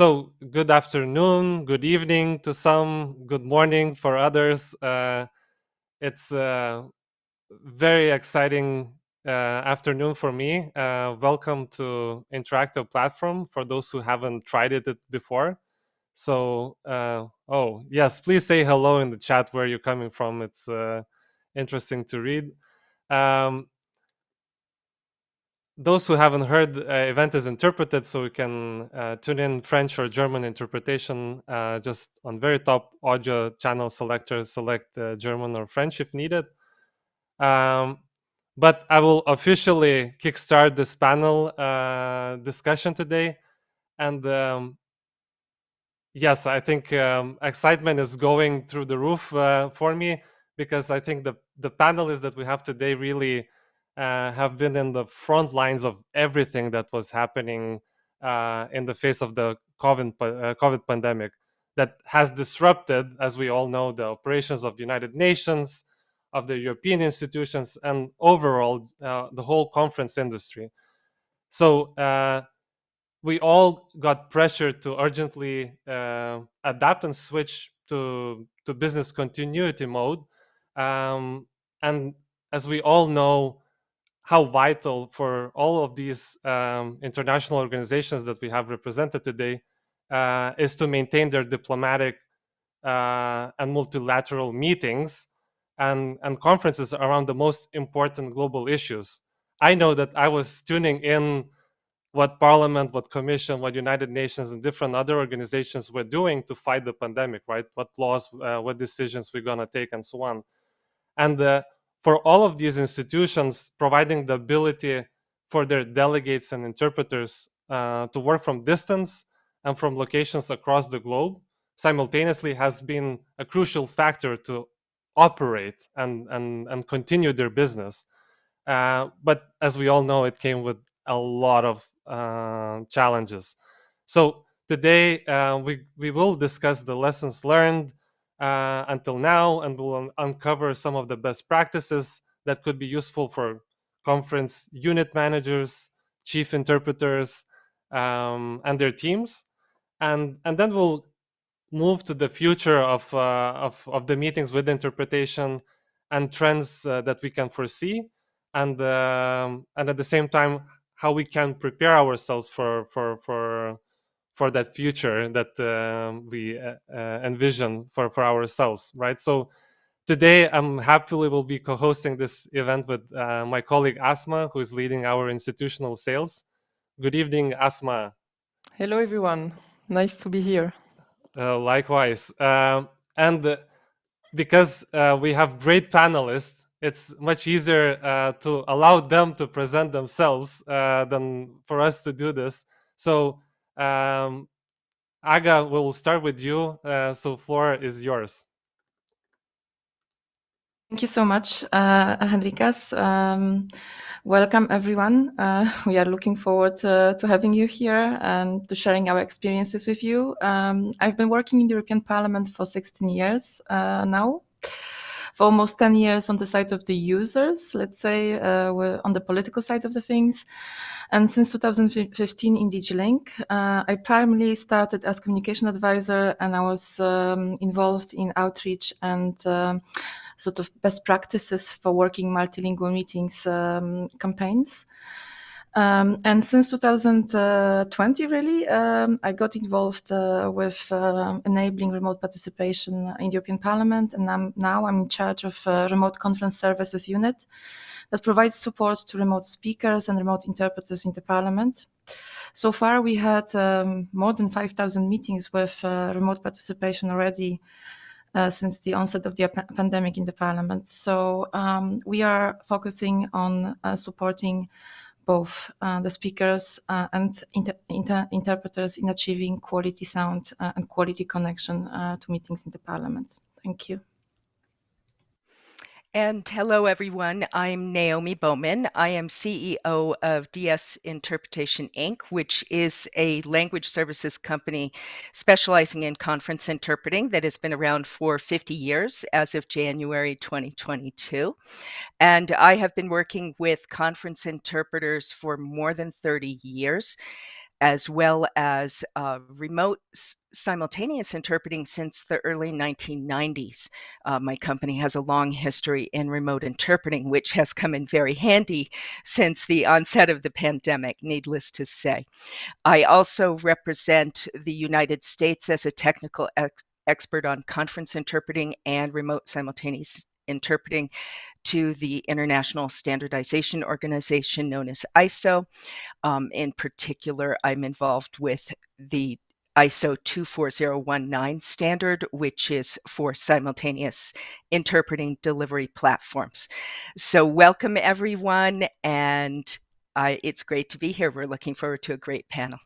So good afternoon, good evening to some, good morning for others. It's a very exciting afternoon for me. Welcome to Interactive Platform for those who haven't tried it before. So, oh yes, please say hello in the chat where you're coming from. It's interesting to read. Those who haven't heard, event is interpreted, so you can tune in French or German interpretation. Just on very top audio channel selector, select German or French if needed. But I will officially kickstart this panel discussion today. And yes, I think excitement is going through the roof for me, because I think the panelists that we have today really have been in the front lines of everything that was happening in the face of the COVID pandemic that has disrupted, as we all know, the operations of the United Nations, of the European institutions, and overall the whole conference industry. So we all got pressured to urgently adapt and switch to business continuity mode. And as we all know, how vital for all of these international organizations that we have represented today is to maintain their diplomatic and multilateral meetings and conferences around the most important global issues. I know that I was tuning in what Parliament, what Commission, what United Nations, and different other organizations were doing to fight the pandemic, right? What laws, what decisions we're gonna take, and so on. And for all of these institutions, providing the ability for their delegates and interpreters to work from distance and from locations across the globe simultaneously has been a crucial factor to operate and continue their business. But as we all know, it came with a lot of challenges. So today we will discuss the lessons learned until now, and we'll uncover some of the best practices that could be useful for conference unit managers, chief interpreters, and their teams. And then we'll move to the future of the meetings with interpretation and trends that we can foresee, and at the same time how we can prepare ourselves for that future that we envision for ourselves, right? So today I'm happily will be co-hosting this event with my colleague Asma, who is leading our institutional sales. Good evening, Asma. Hello, everyone. Nice to be here. Likewise. And because we have great panelists, it's much easier to allow them to present themselves than for us to do this. So, Aga, we'll start with you. So, floor is yours. Thank you so much, Henrikas. Welcome, everyone. We are looking forward to having you here and to sharing our experiences with you. I've been working in the European Parliament for 16 years now. For almost 10 years on the side of the users, let's say, we're on the political side of the things. And since 2015 in DG Link, I primarily started as communication advisor, and I was involved in outreach and sort of best practices for working multilingual meetings campaigns. And since 2020, really, I got involved with enabling remote participation in the European Parliament, and now I'm in charge of Remote Conference Services Unit that provides support to remote speakers and remote interpreters in the Parliament. So far, we had more than 5,000 meetings with remote participation already since the onset of the pandemic in the Parliament. So we are focusing on supporting both the speakers and interpreters in achieving quality sound and quality connection to meetings in the Parliament. Thank you. And hello, everyone. I'm Naomi Bowman. I am CEO of DS Interpretation, Inc., which is a language services company specializing in conference interpreting that has been around for 50 years as of January 2022. And I have been working with conference interpreters for more than 30 years. as well as remote simultaneous interpreting since the early 1990s. My company has a long history in remote interpreting, which has come in very handy since the onset of the pandemic, needless to say. I also represent the United States as a technical expert on conference interpreting and remote simultaneous interpreting to the International Standardization Organization known as ISO. In particular, I'm involved with the ISO 24019 standard, which is for simultaneous interpreting delivery platforms. So welcome everyone, and it's great to be here. We're looking forward to a great panel.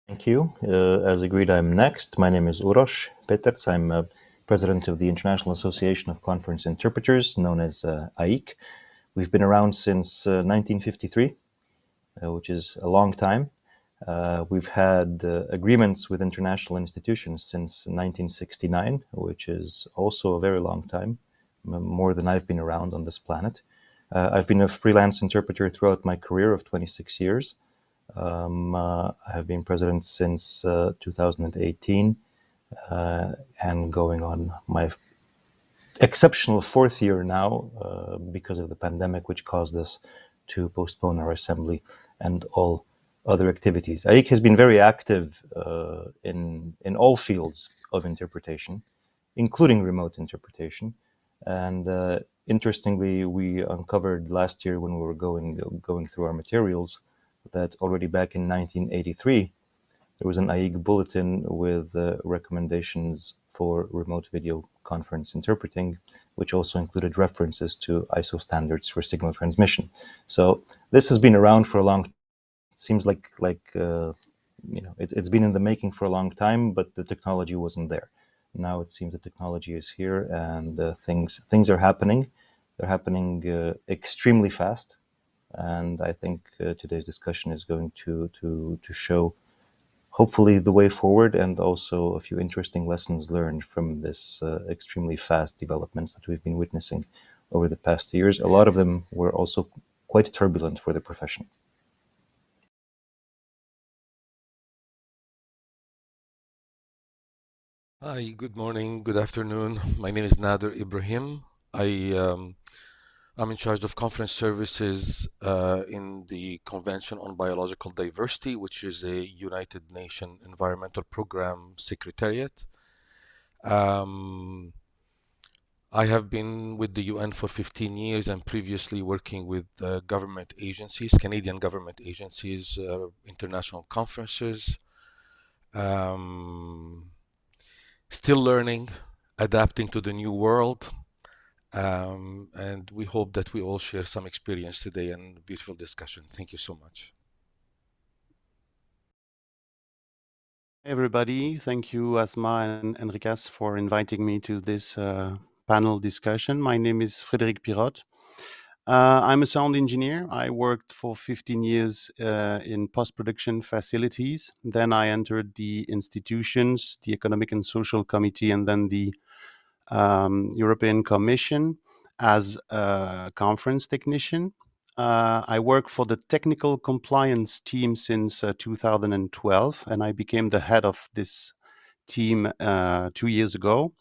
Thank you. As agreed, I'm next. My name is Uroš Peterc. I'm president of the International Association of Conference Interpreters, known as AIC. We've been around since 1953, which is a long time. We've had agreements with international institutions since 1969, which is also a very long time, more than I've been around on this planet. I've been a freelance interpreter throughout my career of 26 years. I have been president since 2018 and going on my exceptional fourth year now because of the pandemic, which caused us to postpone our assembly and all other activities. AIC has been very active in all fields of interpretation, including remote interpretation. And interestingly, we uncovered last year when we were going through our materials that already back in 1983, there was an AIC bulletin with recommendations for remote video conference interpreting, which also included references to ISO standards for signal transmission. So this has been around for a long time. It seems like it's been in the making for a long time, but the technology wasn't there. Now it seems the technology is here, and things are happening. They're happening extremely fast. And I think today's discussion is going to show, hopefully, the way forward, and also a few interesting lessons learned from this extremely fast developments that we've been witnessing over the past years. A lot of them were also quite turbulent for the profession. Hi, good morning, good afternoon. My name is Nader Ibrahim. I'm in charge of conference services in the Convention on Biological Diversity, which is a United Nations Environmental Program Secretariat. I have been with the UN for 15 years and previously working with government agencies, Canadian government agencies, international conferences. Still learning, adapting to the new world. And we hope that we all share some experience today and a beautiful discussion. Thank you so much. Hey everybody, thank you Asma and Enrikas for inviting me to this panel discussion. My name is Frédéric Pirot. I'm a sound engineer. I worked for 15 years in post-production facilities. Then I entered the institutions, the Economic and Social Committee, and then the European Commission as a conference technician. I work for the technical compliance team since 2012, and I became the head of this team 2 years ago.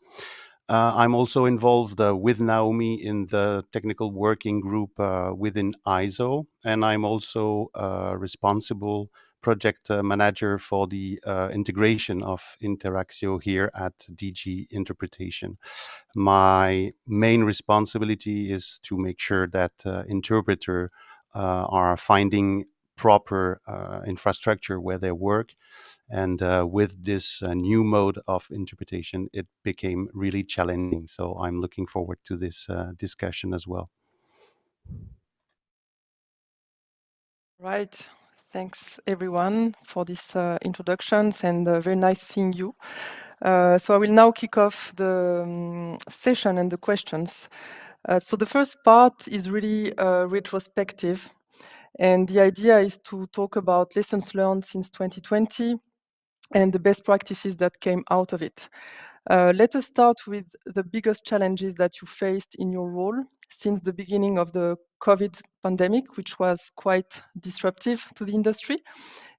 I'm also involved with Naomi in the technical working group within ISO, and I'm also responsible project manager for the integration of Interaxio here at DG Interpretation. My main responsibility is to make sure that interpreters are finding proper infrastructure where they work. And with this new mode of interpretation, it became really challenging. So I'm looking forward to this discussion as well. Right. Thanks everyone for these introductions, and very nice seeing you. So I will now kick off the session and the questions. So the first part is really retrospective, and the idea is to talk about lessons learned since 2020 and the best practices that came out of it. Let us start with the biggest challenges that you faced in your role since the beginning of the COVID pandemic, which was quite disruptive to the industry.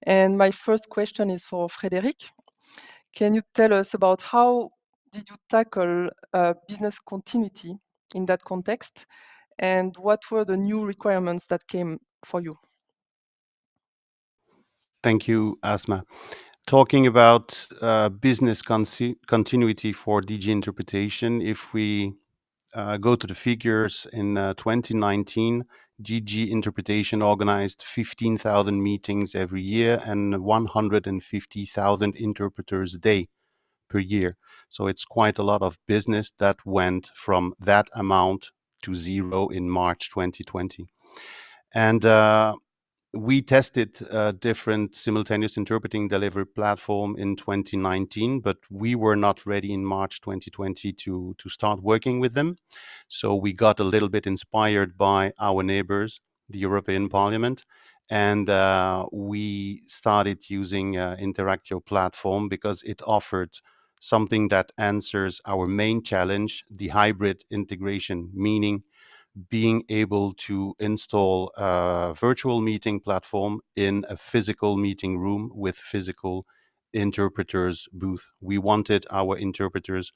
And my first question is for Frédéric. Can you tell us about how did you tackle business continuity in that context? And what were the new requirements that came for you? Thank you, Asma. Talking about business continuity for DG interpretation, if we go to the figures in 2019, DG interpretation organized 15,000 meetings every year and 150,000 interpreters a day per year. So it's quite a lot of business that went from that amount to zero in March 2020. And we tested a different simultaneous interpreting delivery platform in 2019, but we were not ready in March 2020 to start working with them. So we got a little bit inspired by our neighbors, the European Parliament, and we started using Interactio platform because it offered something that answers our main challenge, the hybrid integration, meaning being able to install a virtual meeting platform in a physical meeting room with physical interpreters booth. We wanted our interpreters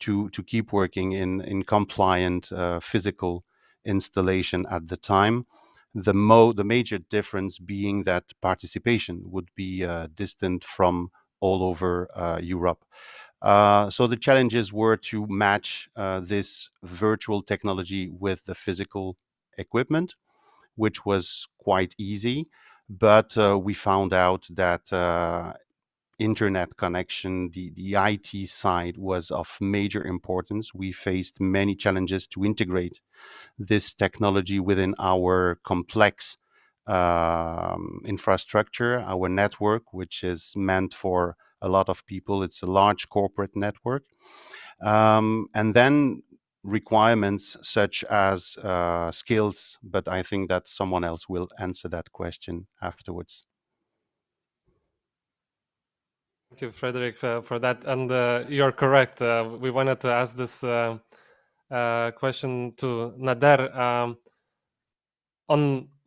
to keep working in compliant physical installation at the time. The major difference being that participation would be distant from all over Europe. So the challenges were to match this virtual technology with the physical equipment, which was quite easy. But we found out that internet connection, the IT side was of major importance. We faced many challenges to integrate this technology within our complex infrastructure, our network, which is meant for a lot of people. It's a large corporate network. And then requirements such as skills, but I think that someone else will answer that question afterwards. Thank you, Frédéric, for that. And you're correct. We wanted to ask this question to Nader.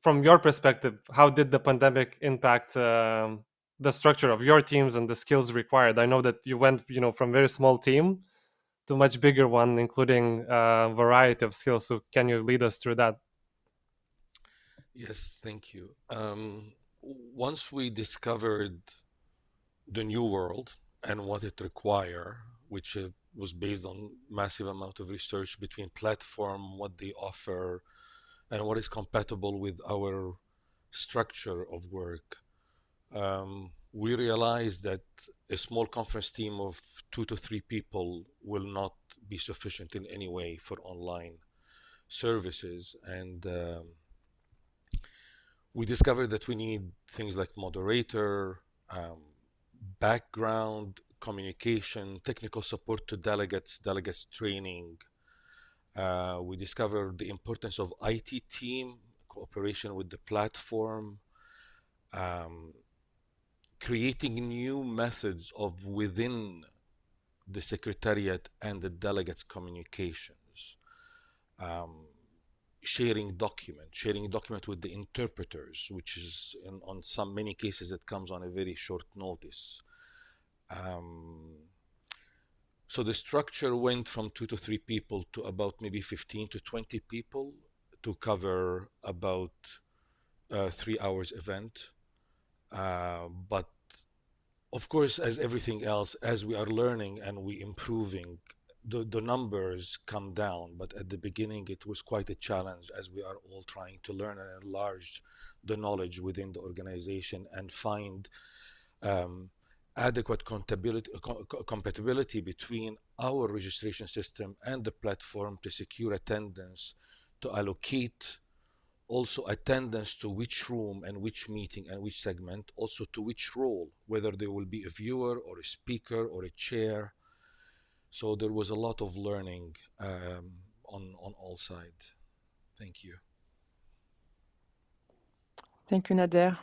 From your perspective, how did the pandemic impact the structure of your teams and the skills required? I know that you went, from very small team to much bigger one, including a variety of skills. So can you lead us through that? Yes, thank you. Once we discovered the new world and what it require, which was based on massive amount of research between platform, what they offer, and what is compatible with our structure of work, we realized that a small conference team of 2 to 3 people will not be sufficient in any way for online services. And we discovered that we need things like moderator, background communication, technical support to delegates training. We discovered the importance of IT team, cooperation with the platform, creating new methods of within the Secretariat and the delegates communications, sharing document with the interpreters, which is on many cases it comes on a very short notice. So the structure went from 2 to 3 people to about maybe 15 to 20 people to cover about 3 hours event. But of course, as everything else, as we are learning and we improving, the numbers come down. But at the beginning, it was quite a challenge as we are all trying to learn and enlarge the knowledge within the organization and find adequate compatibility between our registration system and the platform to secure attendance, to allocate also attendance to which room and which meeting and which segment, also to which role, whether there will be a viewer or a speaker or a chair. So there was a lot of learning on all sides. Thank you. Thank you, Nader.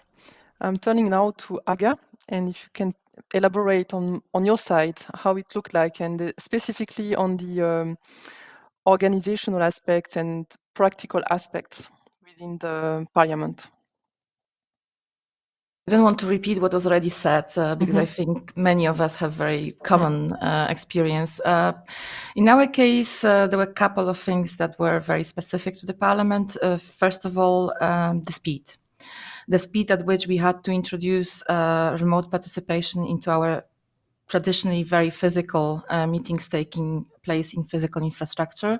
I'm turning now to Aga, and if you can elaborate on your side how it looked like, and specifically on the organizational aspects and practical aspects within the parliament. I don't want to repeat what was already said because I think many of us have very common experience. In our case, there were a couple of things that were very specific to the parliament. First of all, the speed. The speed at which we had to introduce remote participation into our traditionally very physical meetings taking place in physical infrastructure.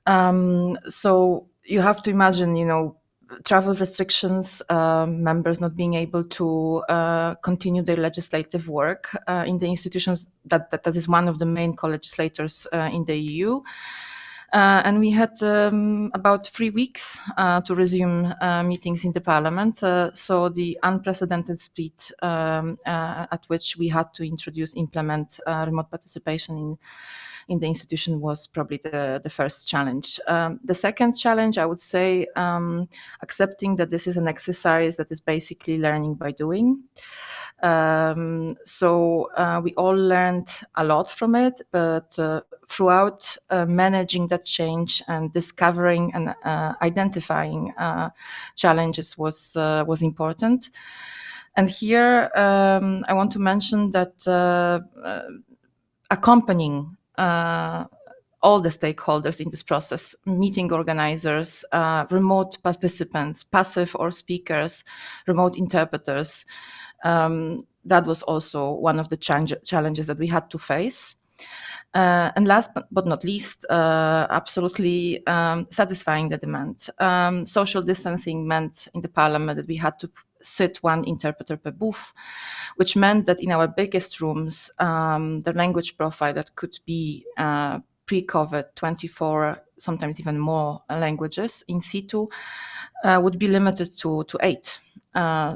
So you have to imagine, travel restrictions, members not being able to continue their legislative work in the institutions. That is one of the main co-legislators in the EU. And we had about 3 weeks to resume meetings in the parliament. So the unprecedented speed at which we had to implement remote participation in the institution was probably the first challenge. The second challenge, I would say, accepting that this is an exercise that is basically learning by doing. So we all learned a lot from it, but throughout managing that change and discovering and identifying challenges was important. And here I want to mention that accompanying all the stakeholders in this process, meeting organizers, remote participants, passive or speakers, remote interpreters, that was also one of the challenges that we had to face. And last but not least, absolutely satisfying the demand. Social distancing meant in the parliament that we had to sit one interpreter per booth, which meant that in our biggest rooms, the language profile that could be pre-COVID 24, sometimes even more languages in situ would be limited to 8.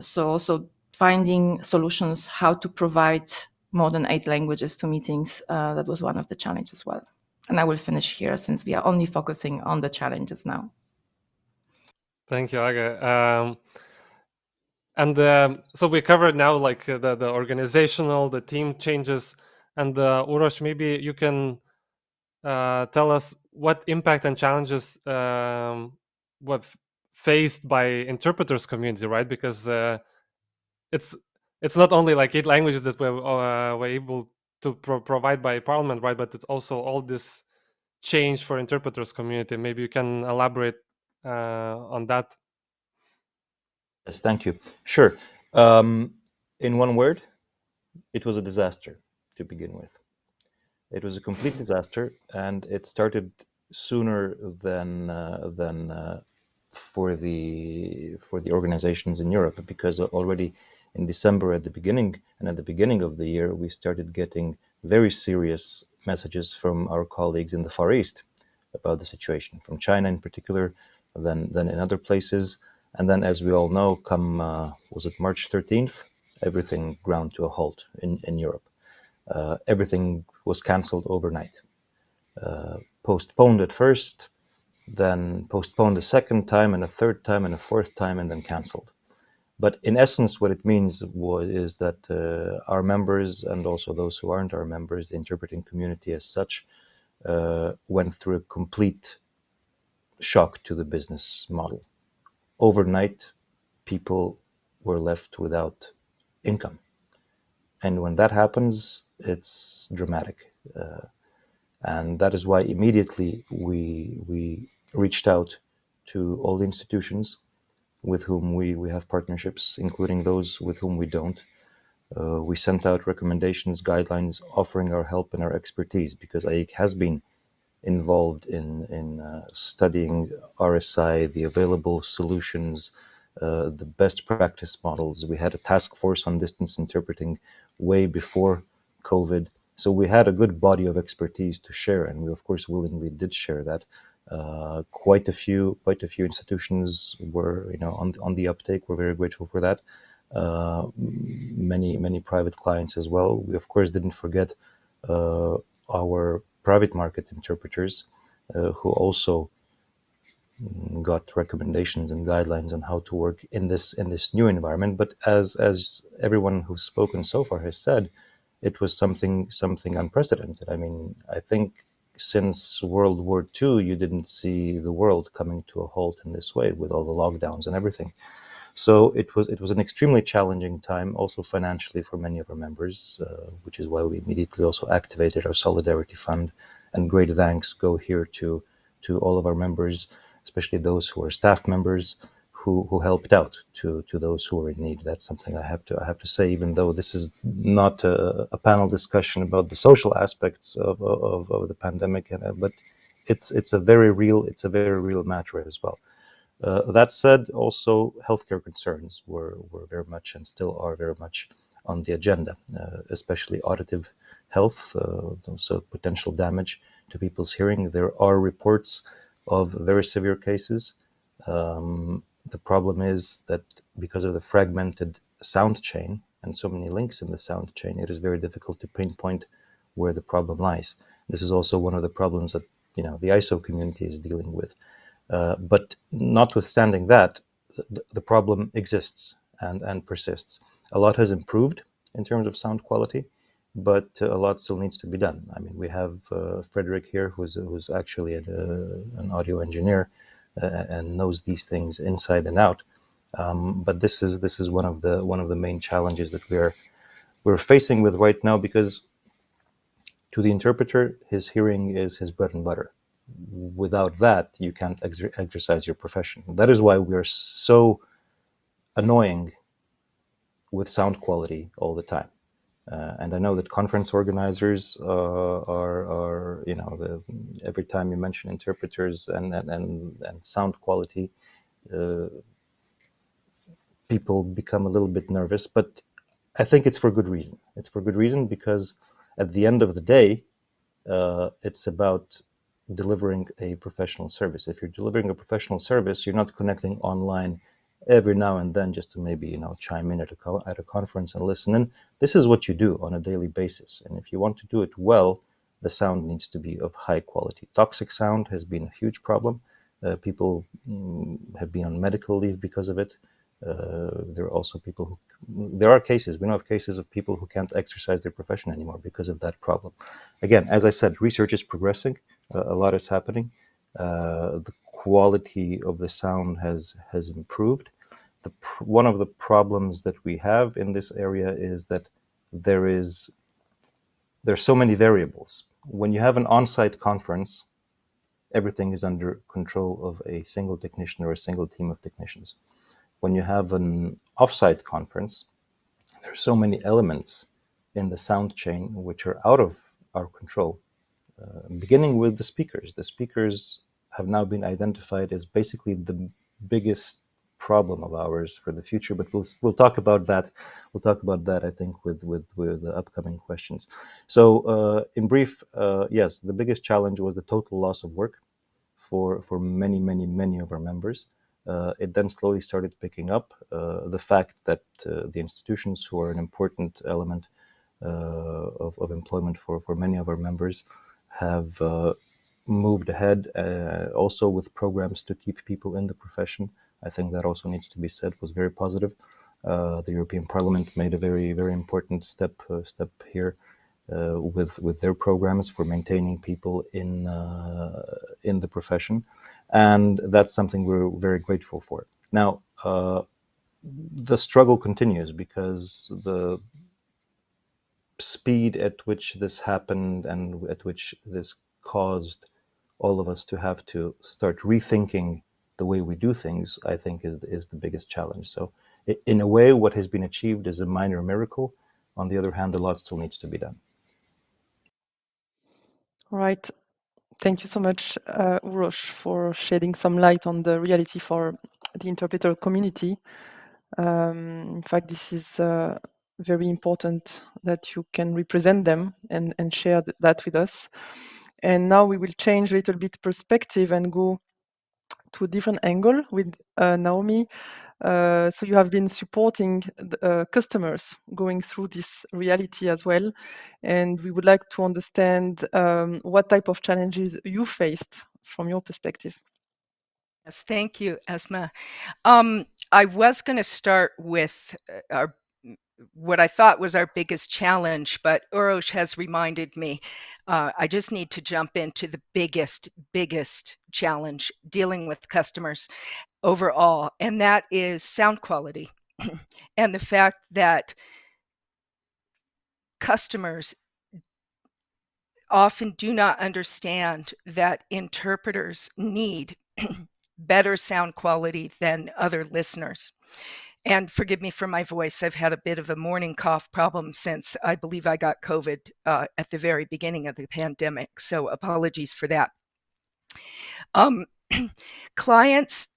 So finding solutions how to provide more than 8 languages to meetings, that was one of the challenges as well. And I will finish here since we are only focusing on the challenges now. Thank you, Aga. So we covered now like the organizational, the team changes, and Uroš, maybe you can tell us what impact and challenges were faced by interpreters community, right? Because it's not only like 8 languages that we're able to provide by Parliament, right? But it's also all this change for interpreters community. Maybe you can elaborate on that. Yes, thank you. Sure. In one word, it was a disaster to begin with. It was a complete disaster, and it started sooner than for the organizations in Europe, because already in December at the beginning of the year, we started getting very serious messages from our colleagues in the Far East about the situation, from China in particular, then in other places. And then, as we all know, come, was it March 13th? Everything ground to a halt in Europe. Everything was cancelled overnight. Postponed at first, then postponed a second time, and a third time, and a fourth time, and then cancelled. But in essence, what it means is that our members, and also those who aren't our members, the interpreting community as such, went through a complete shock to the business model. Overnight, people were left without income. And when that happens, it's dramatic. And that is why immediately we reached out to all the institutions with whom we have partnerships, including those with whom we don't. We sent out recommendations, guidelines, offering our help and our expertise, because AIC has been involved in studying RSI, the available solutions, the best practice models. We had a task force on distance interpreting way before COVID. So we had a good body of expertise to share, and we of course willingly did share that. Quite a few institutions were, on the uptake. We're very grateful for that. Many private clients as well. We of course didn't forget our private market interpreters, who also got recommendations and guidelines on how to work in this new environment. But as everyone who's spoken so far has said, it was something unprecedented. I mean, I think since World War II, you didn't see the world coming to a halt in this way with all the lockdowns and everything. So it was an extremely challenging time, also financially for many of our members, which is why we immediately also activated our Solidarity Fund. And great thanks go here to all of our members, especially those who are staff members who helped out to those who were in need. That's something I have to say, even though this is not a panel discussion about the social aspects of the pandemic, but it's a very real matter as well. That said, also healthcare concerns were very much and still are very much on the agenda, especially auditive health, so potential damage to people's hearing. There are reports of very severe cases. The problem is that because of the fragmented sound chain and so many links in the sound chain, it is very difficult to pinpoint where the problem lies. This is also one of the problems that the ISO community is dealing with. But notwithstanding that, the problem exists and persists. A lot has improved in terms of sound quality, but a lot still needs to be done. I mean, we have Frederick here, who's actually an audio engineer and knows these things inside and out. But this is one of the main challenges that we're facing with right now, because to the interpreter, his hearing is his bread and butter. Without that, you can't exercise your profession. That is why we are so annoying with sound quality all the time. And I know that conference organizers are every time you mention interpreters and sound quality, people become a little bit nervous. But I think it's for good reason. It's for good reason because at the end of the day, it's about delivering a professional service. If you're delivering a professional service, you're not connecting online every now and then just to maybe chime in at a conference and listen in. This is what you do on a daily basis, and if you want to do it well, the sound needs to be of high quality. Toxic sound has been a huge problem. People have been on medical leave because of it. There are also people who, there are cases, we know of cases of people who can't exercise their profession anymore because of that problem. Again, as I said, research is progressing, a lot is happening. The quality of the sound has improved. One of the problems that we have in this area is that there's so many variables. When you have an on-site conference, everything is under control of a single technician or a single team of technicians. When you have an off-site conference, there are so many elements in the sound chain which are out of our control, beginning with the speakers. The speakers have now been identified as basically the biggest problem of ours for the future, but we'll talk about that. We'll talk about that, I think, with the upcoming questions. So in brief, yes, the biggest challenge was the total loss of work for many of our members. It then slowly started picking up. The fact that the institutions, who are an important element of employment for many of our members, have moved ahead also with programs to keep people in the profession. I think that also needs to be said, was very positive. The European Parliament made a very important step here with their programs for maintaining people in the profession, and that's something we're very grateful for. Now, the struggle continues because the speed at which this happened and at which this caused all of us to have to start rethinking the way we do things, I think is the biggest challenge. So in a way, what has been achieved is a minor miracle. On the other hand, a lot still needs to be done. All right. Thank you so much, Uroš, for shedding some light on the reality for the interpreter community. In fact, this is very important that you can represent them and share that with us. And now we will change a little bit perspective and go to a different angle with Naomi. So you have been supporting the, customers going through this reality as well. And we would like to understand what type of challenges you faced from your perspective. Yes, thank you, Esma. I was going to start with what I thought was our biggest challenge, but Uroš has reminded me I just need to jump into the biggest challenge dealing with customers overall, and that is sound quality. And the fact that customers often do not understand that interpreters need better sound quality than other listeners. And forgive me for my voice. I've had a bit of a morning cough problem since I believe I got COVID at the very beginning of the pandemic. So apologies for that. Clients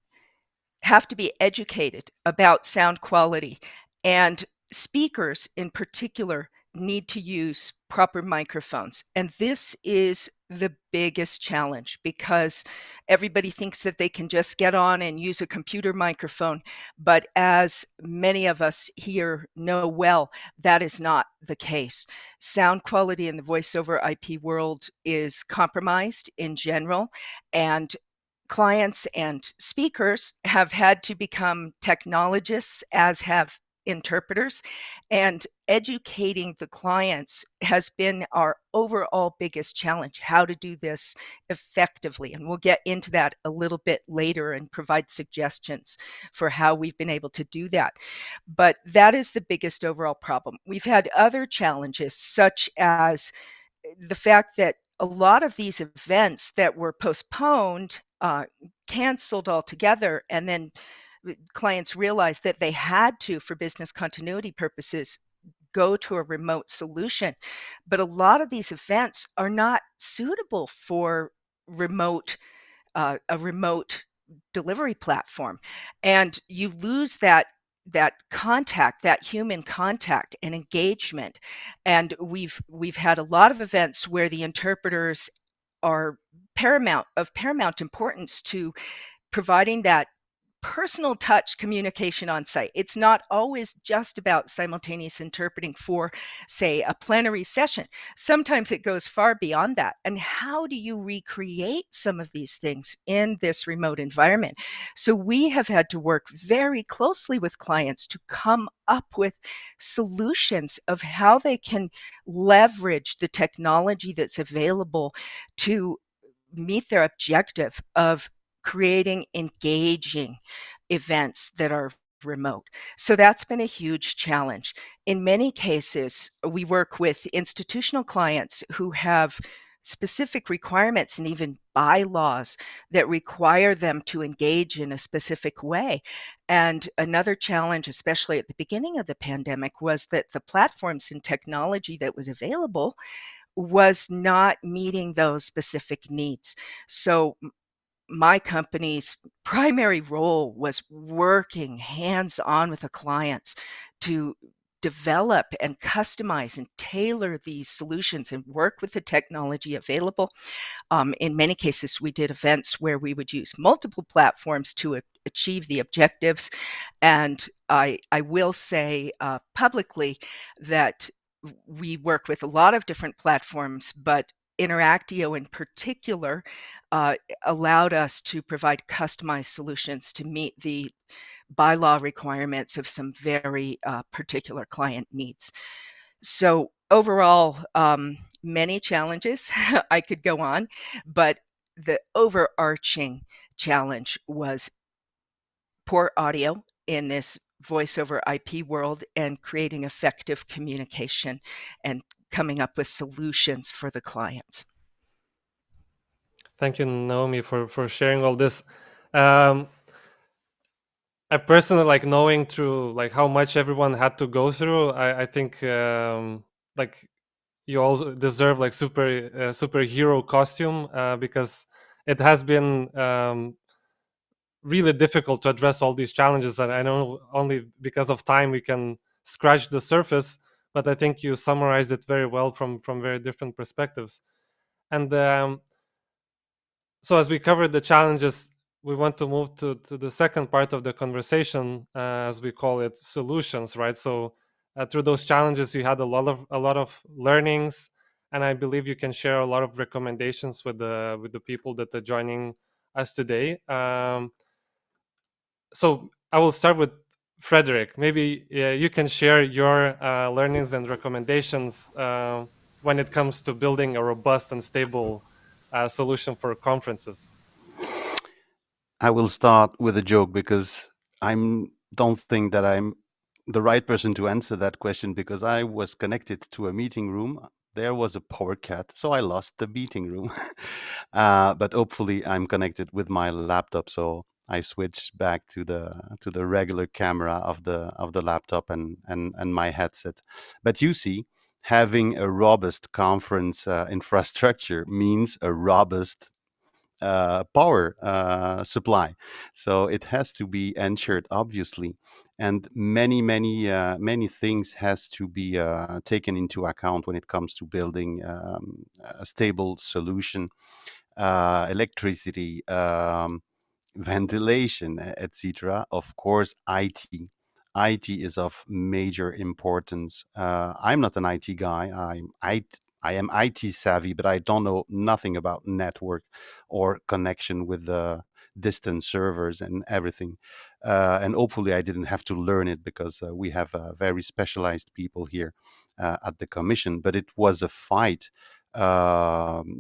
have to be educated about sound quality, and speakers in particular need to use proper microphones. And this is the biggest challenge because everybody thinks that they can just get on and use a computer microphone. But as many of us here know well, that is not the case. Sound quality in the voice over IP world is compromised in general, and clients and speakers have had to become technologists, as have interpreters, and educating the clients has been our overall biggest challenge, how to do this effectively. And we'll get into that a little bit later and provide suggestions for how we've been able to do that. But that is the biggest overall problem. We've had other challenges, such as the fact that a lot of these events that were postponed, canceled altogether, and then clients realized that they had to, for business continuity purposes, go to a remote solution. But a lot of these events are not suitable for a remote delivery platform, and you lose that contact, that human contact and engagement. And we've had a lot of events where the interpreters are of paramount importance to providing that personal touch communication on site. It's not always just about simultaneous interpreting for, say, a plenary session. Sometimes it goes far beyond that. And how do you recreate some of these things in this remote environment? So we have had to work very closely with clients to come up with solutions of how they can leverage the technology that's available to meet their objective of creating engaging events that are remote. So that's been a huge challenge. In many cases, we work with institutional clients who have specific requirements and even bylaws that require them to engage in a specific way. And another challenge, especially at the beginning of the pandemic, was that the platforms and technology that was available was not meeting those specific needs. So my company's primary role was working hands-on with the clients to develop and customize and tailor these solutions and work with the technology available. In many cases, we did events where we would use multiple platforms to achieve the objectives. And I will say publicly that we work with a lot of different platforms, but Interactio in particular allowed us to provide customized solutions to meet the bylaw requirements of some very particular client needs. So overall, many challenges. I could go on, but the overarching challenge was poor audio in this voice over IP world and creating effective communication and coming up with solutions for the clients. Thank you, Naomi, for sharing all this. I personally like knowing through like how much everyone had to go through. I think like you also deserve like superhero costume because it has been really difficult to address all these challenges. And I know only because of time we can scratch the surface, but I think you summarized it very well from very different perspectives. And so as we covered the challenges, we want to move to the second part of the conversation, as we call it, solutions, right? So through those challenges, you had a lot of learnings, and I believe you can share a lot of recommendations with the people that are joining as today. So I will start with Frederic. Maybe you can share your learnings and recommendations when it comes to building a robust and stable solution for conferences. I will start with a joke because I don't think that I'm the right person to answer that question, because I was connected to a meeting room. There was a power cut, so I lost the meeting room. But hopefully, I'm connected with my laptop, so I switched back to the regular camera of the laptop and my headset. But you see, having a robust conference infrastructure means a robust power supply. So it has to be ensured, obviously, and many things has to be taken into account when it comes to building a stable solution. Electricity, ventilation, etc. Of course, IT. IT is of major importance. I'm not an IT guy. I am IT savvy, but I don't know nothing about network or connection with the distant servers and everything. And hopefully, I didn't have to learn it, because we have very specialized people here at the commission. But it was a fight to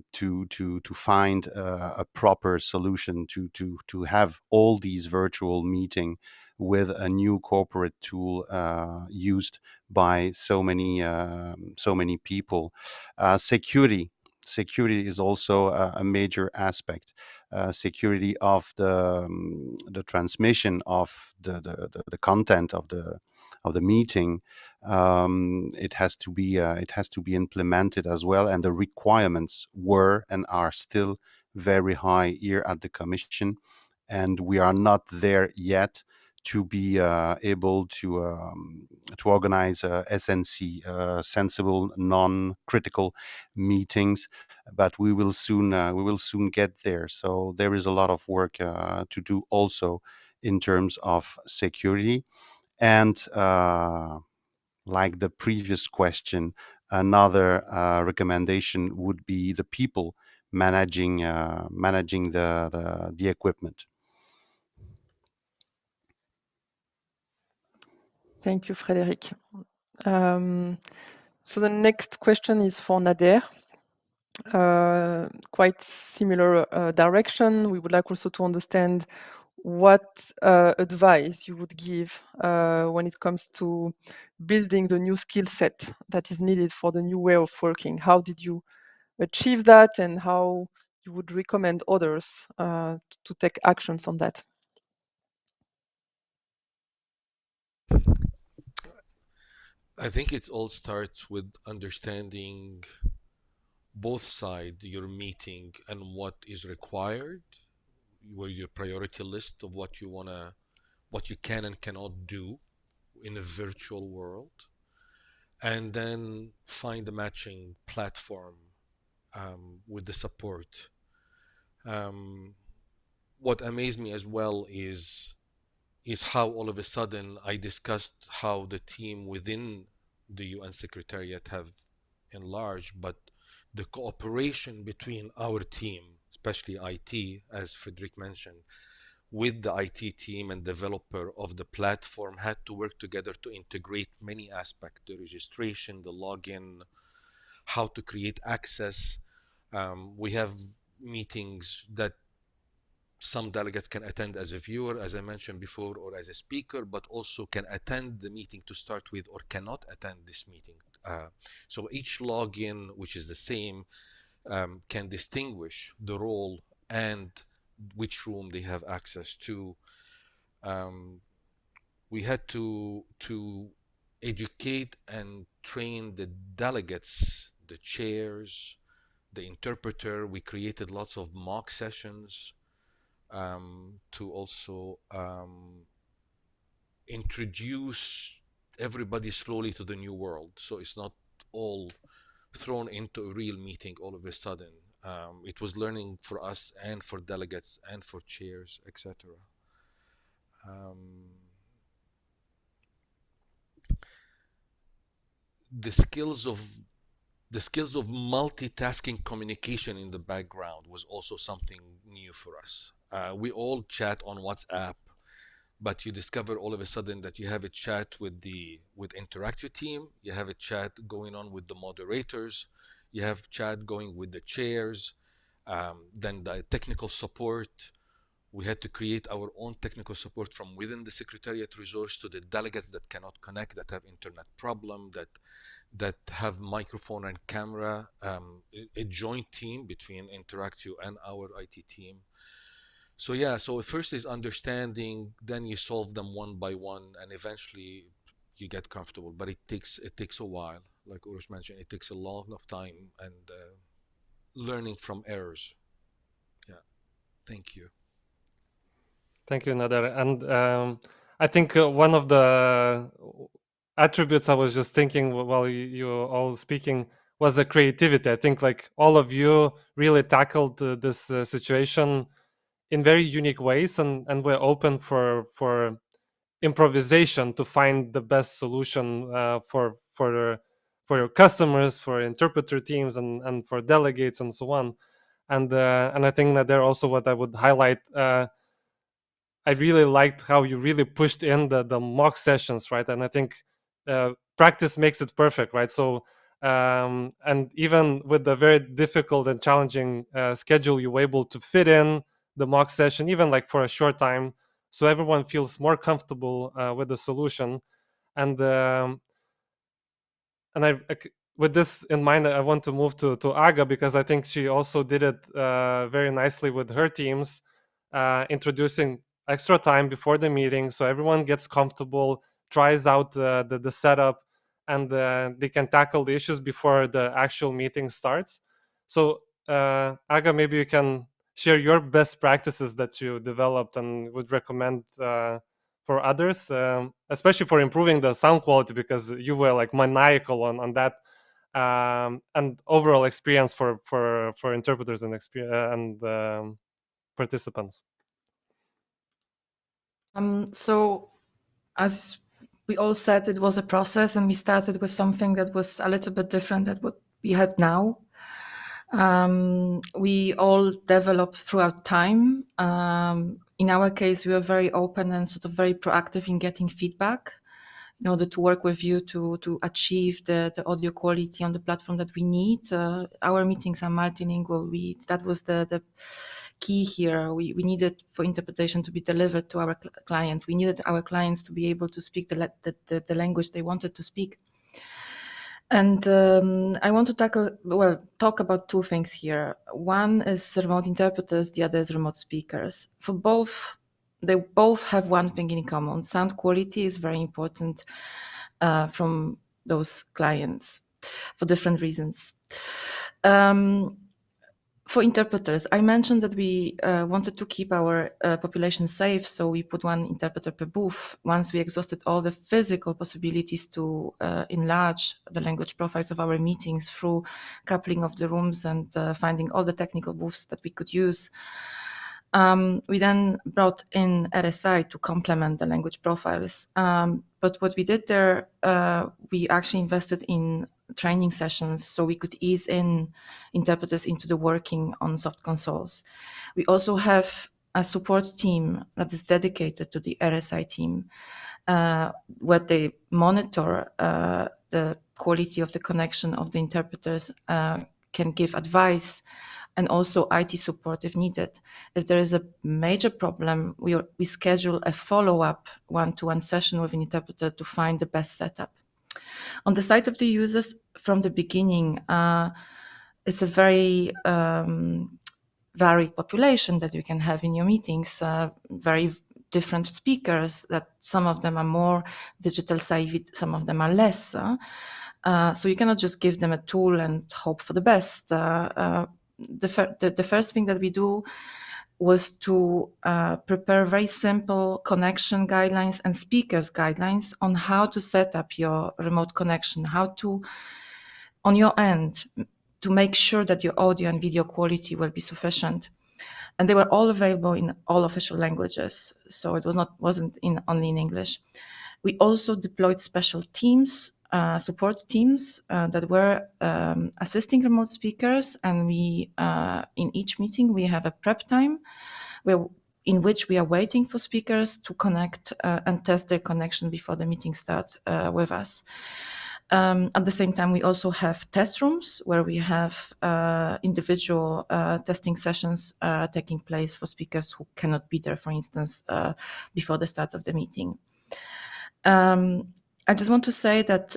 find a proper solution to have all these virtual meeting with a new corporate tool used by so many people. Security is also a major aspect. Security of the transmission of the content of the meeting. It has to be implemented as well, and the requirements were and are still very high here at the commission, and we are not there yet to be able to organize SNC, sensible non-critical meetings, but we will soon get there. So there is a lot of work to do also in terms of security. And like the previous question, another recommendation would be the people managing the equipment. Thank you, Frederic. So the next question is for Nader. Quite similar direction. We would like also to understand what advice you would give when it comes to building the new skill set that is needed for the new way of working. How did you achieve that, and how you would recommend others to take actions on that? I think it all starts with understanding both sides, your meeting and what is required, your priority list of what you can and cannot do in a virtual world, and then find a matching platform with the support. What amazed me as well is how all of a sudden I discussed how the team within the UN Secretariat have enlarged, but the cooperation between our team, especially IT, as Frederic mentioned, with the IT team and developer of the platform had to work together to integrate many aspects, the registration, the login, how to create access. We have meetings that some delegates can attend as a viewer, as I mentioned before, or as a speaker, but also can attend the meeting to start with or cannot attend this meeting. So each login, which is the same, can distinguish the role and which room they have access to. We had to educate and train the delegates, the chairs, the interpreter. We created lots of mock sessions to also introduce everybody slowly to the new world, so it's not all thrown into a real meeting all of a sudden. It was learning for us and for delegates and for chairs, etc. The skills of The skills of multitasking communication in the background was also something new for us. We all chat on WhatsApp, but you discover all of a sudden that you have a chat with Interact Your team, you have a chat going on with the moderators, you have chat going with the chairs, then the technical support. We had to create our own technical support from within the Secretariat resource to the delegates that cannot connect, that have internet problem, that have microphone and camera, a joint team between Interact You and our IT team. So yeah, so first is understanding, then you solve them one by one, and eventually you get comfortable. But it takes a while. Like Uroš mentioned, it takes a lot of time and learning from errors. Yeah, thank you. Thank you, Nader. And I think one of the attributes I was just thinking while you were all speaking was the creativity. I think like all of you really tackled this situation in very unique ways, and we're open for improvisation to find the best solution for your customers, for interpreter teams, and for delegates and so on. And I think that there also what I would highlight. I really liked how you really pushed in the mock sessions, right? And I think practice makes it perfect, right? So and even with the very difficult and challenging schedule, you were able to fit in the mock session, even like for a short time, so everyone feels more comfortable with the solution. And with this in mind, I want to move to Aga, because I think she also did it very nicely with her teams, introducing extra time before the meeting so everyone gets comfortable, tries out the setup, and they can tackle the issues before the actual meeting starts. So Aga, maybe you can share your best practices that you developed and would recommend for others, especially for improving the sound quality, because you were like maniacal on that, and overall experience for interpreters and participants. So as we all said, it was a process, and we started with something that was a little bit different than what we have now. We all developed throughout time. In our case, we were very open and sort of very proactive in getting feedback in order to work with you to achieve the audio quality on the platform that we need. Our meetings are multilingual. That was the key here. We needed for interpretation to be delivered to our clients. We needed our clients to be able to speak the language they wanted to speak. And I want to talk about two things here. One is remote interpreters, the other is remote speakers. They both have one thing in common. Sound quality is very important from those clients for different reasons. For interpreters, I mentioned that we wanted to keep our population safe, so we put one interpreter per booth. Once we exhausted all the physical possibilities to enlarge the language profiles of our meetings through coupling of the rooms and finding all the technical booths that we could use, we then brought in RSI to complement the language profiles. But what we did there, we actually invested in training sessions so we could ease in interpreters into the working on soft consoles. We also have a support team that is dedicated to the RSI team, where they monitor the quality of the connection of the interpreters, can give advice, and also IT support if needed. If there is a major problem, we schedule a follow-up one-to-one session with an interpreter to find the best setup. On the side of the users, from the beginning, it's a very varied population that you can have in your meetings, very different speakers, that some of them are more digital savvy, some of them are less. So you cannot just give them a tool and hope for the best. The first thing that we do was to prepare very simple connection guidelines and speakers guidelines on how to set up your remote connection, how to, on your end, to make sure that your audio and video quality will be sufficient. And they were all available in all official languages, so it wasn't only in English. We also deployed special teams support teams that were assisting remote speakers, and we in each meeting we have a prep time in which we are waiting for speakers to connect and test their connection before the meeting starts with us. At the same time, we also have test rooms where we have individual testing sessions taking place for speakers who cannot be there, for instance, before the start of the meeting. I just want to say that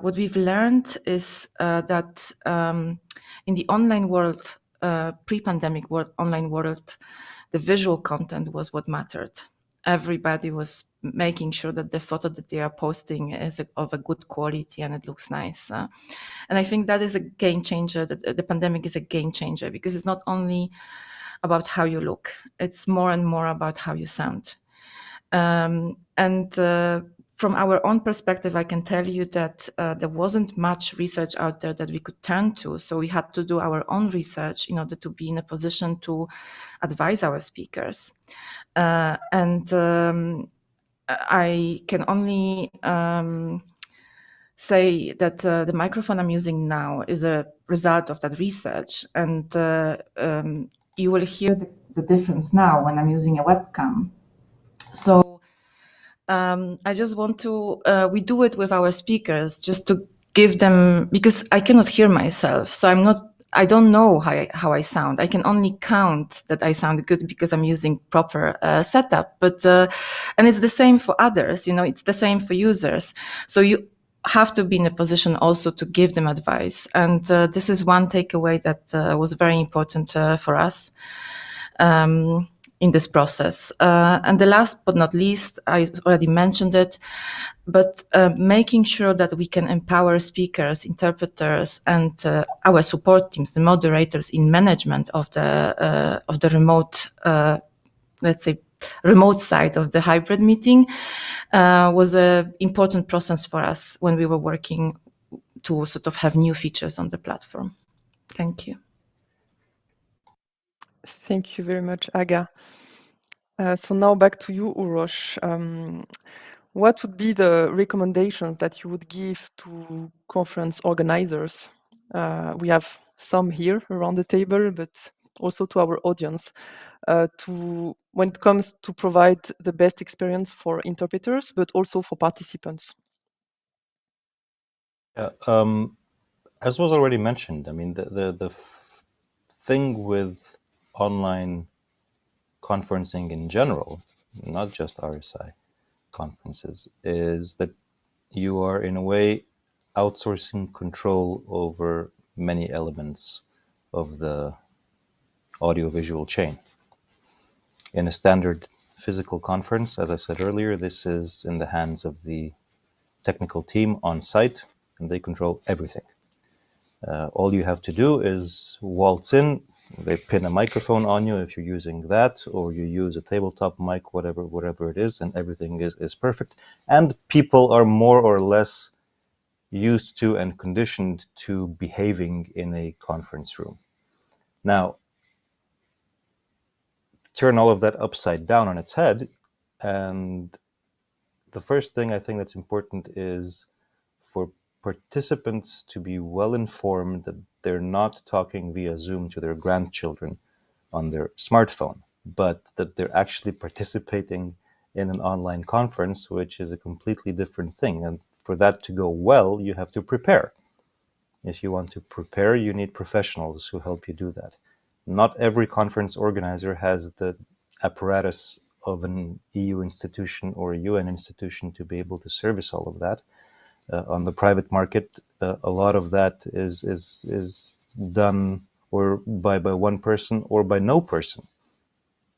what we've learned is that in the online world, pre-pandemic world, online world, the visual content was what mattered. Everybody was making sure that the photo that they are posting is of a good quality and it looks nice. And I think that is a game changer. That the pandemic is a game changer because it's not only about how you look, it's more and more about how you sound. From our own perspective, I can tell you that there wasn't much research out there that we could turn to. So we had to do our own research in order to be in a position to advise our speakers. I can only say that the microphone I'm using now is a result of that research. And you will hear the difference now when I'm using a webcam. So I just want to, we do it with our speakers just to give them, because I cannot hear myself. So I don't know how I sound. I can only count that I sound good because I'm using proper setup. But, and it's the same for others, it's the same for users. So you have to be in a position also to give them advice. And this is one takeaway that was very important for us. In this process. And the last but not least, I already mentioned it, but making sure that we can empower speakers, interpreters, and our support teams, the moderators in management of the remote, let's say, remote side of the hybrid meeting was an important process for us when we were working to sort of have new features on the platform. Thank you. Thank you very much, Aga. So now back to you, Uroš. What would be the recommendations that you would give to conference organizers? We have some here around the table, but also to our audience, when it comes to provide the best experience for interpreters, but also for participants. Yeah, as was already mentioned, I mean, the thing with online conferencing in general, not just RSI conferences, is that you are in a way outsourcing control over many elements of the audiovisual chain. In a standard physical conference, as I said earlier, this is in the hands of the technical team on site, and they control everything. All you have to do is waltz in, they pin a microphone on you if you're using that, or you use a tabletop mic, whatever it is, and everything is perfect. And people are more or less used to and conditioned to behaving in a conference room. Now, turn all of that upside down on its head, and the first thing I think that's important is for participants to be well informed that they're not talking via Zoom to their grandchildren on their smartphone, but that they're actually participating in an online conference, which is a completely different thing. And for that to go well, you have to prepare. If you want to prepare, you need professionals who help you do that. Not every conference organizer has the apparatus of an EU institution or a UN institution to be able to service all of that. On the private market, a lot of that is done or by one person or by no person,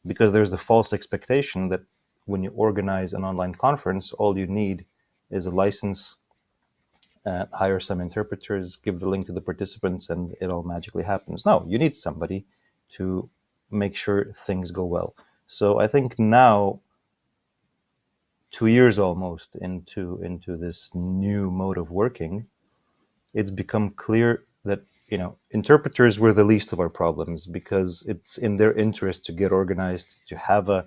because there's the false expectation that when you organize an online conference, all you need is a license, hire some interpreters, give the link to the participants, and it all magically happens. No, you need somebody to make sure things go well. So I think now, 2 years almost into this new mode of working, it's become clear that interpreters were the least of our problems, because it's in their interest to get organized, to have a,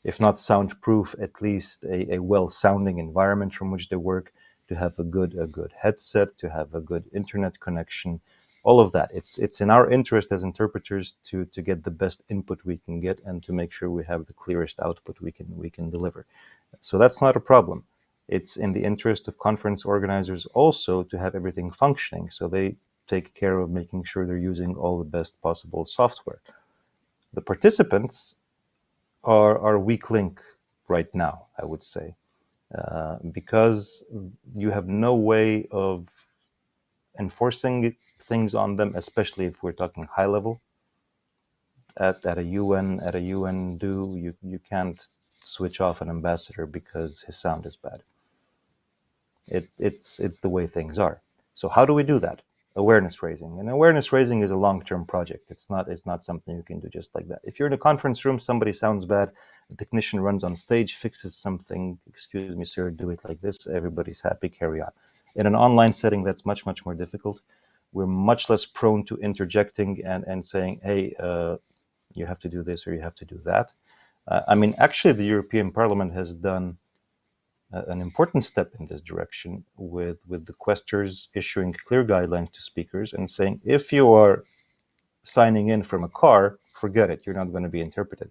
if not soundproof, at least a well-sounding environment from which they work, to have a good headset, to have a good internet connection, all of that. It's in our interest as interpreters to get the best input we can get and to make sure we have the clearest output we can deliver. So that's not a problem. It's in the interest of conference organizers also to have everything functioning, so they take care of making sure they're using all the best possible software. The participants are our weak link right now, I would say, because you have no way of enforcing things on them, especially if we're talking high level. At a UN do, you can't switch off an ambassador because his sound is bad. It's the way things are. So how do we do that? Awareness raising. And awareness raising is a long-term project. It's not something you can do just like that. If you're in a conference room, somebody sounds bad, a technician runs on stage, fixes something, excuse me, sir, do it like this, everybody's happy, carry on. In an online setting, that's much, much more difficult. We're much less prone to interjecting and saying, hey, you have to do this or you have to do that. I mean, actually, the European Parliament has done an important step in this direction with the questors issuing clear guidelines to speakers and saying, if you are signing in from a car, forget it, you're not going to be interpreted.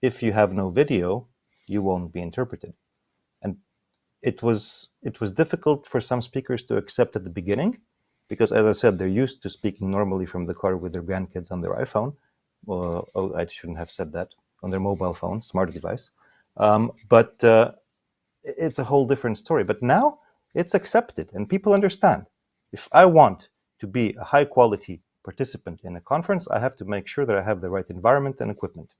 If you have no video, you won't be interpreted. And it was difficult for some speakers to accept at the beginning, because as I said, they're used to speaking normally from the car with their grandkids on their iPhone. Oh, I shouldn't have said that, on their mobile phone, smart device. But it's a whole different story. But now it's accepted and people understand. If I want to be a high quality participant in a conference, I have to make sure that I have the right environment and equipment.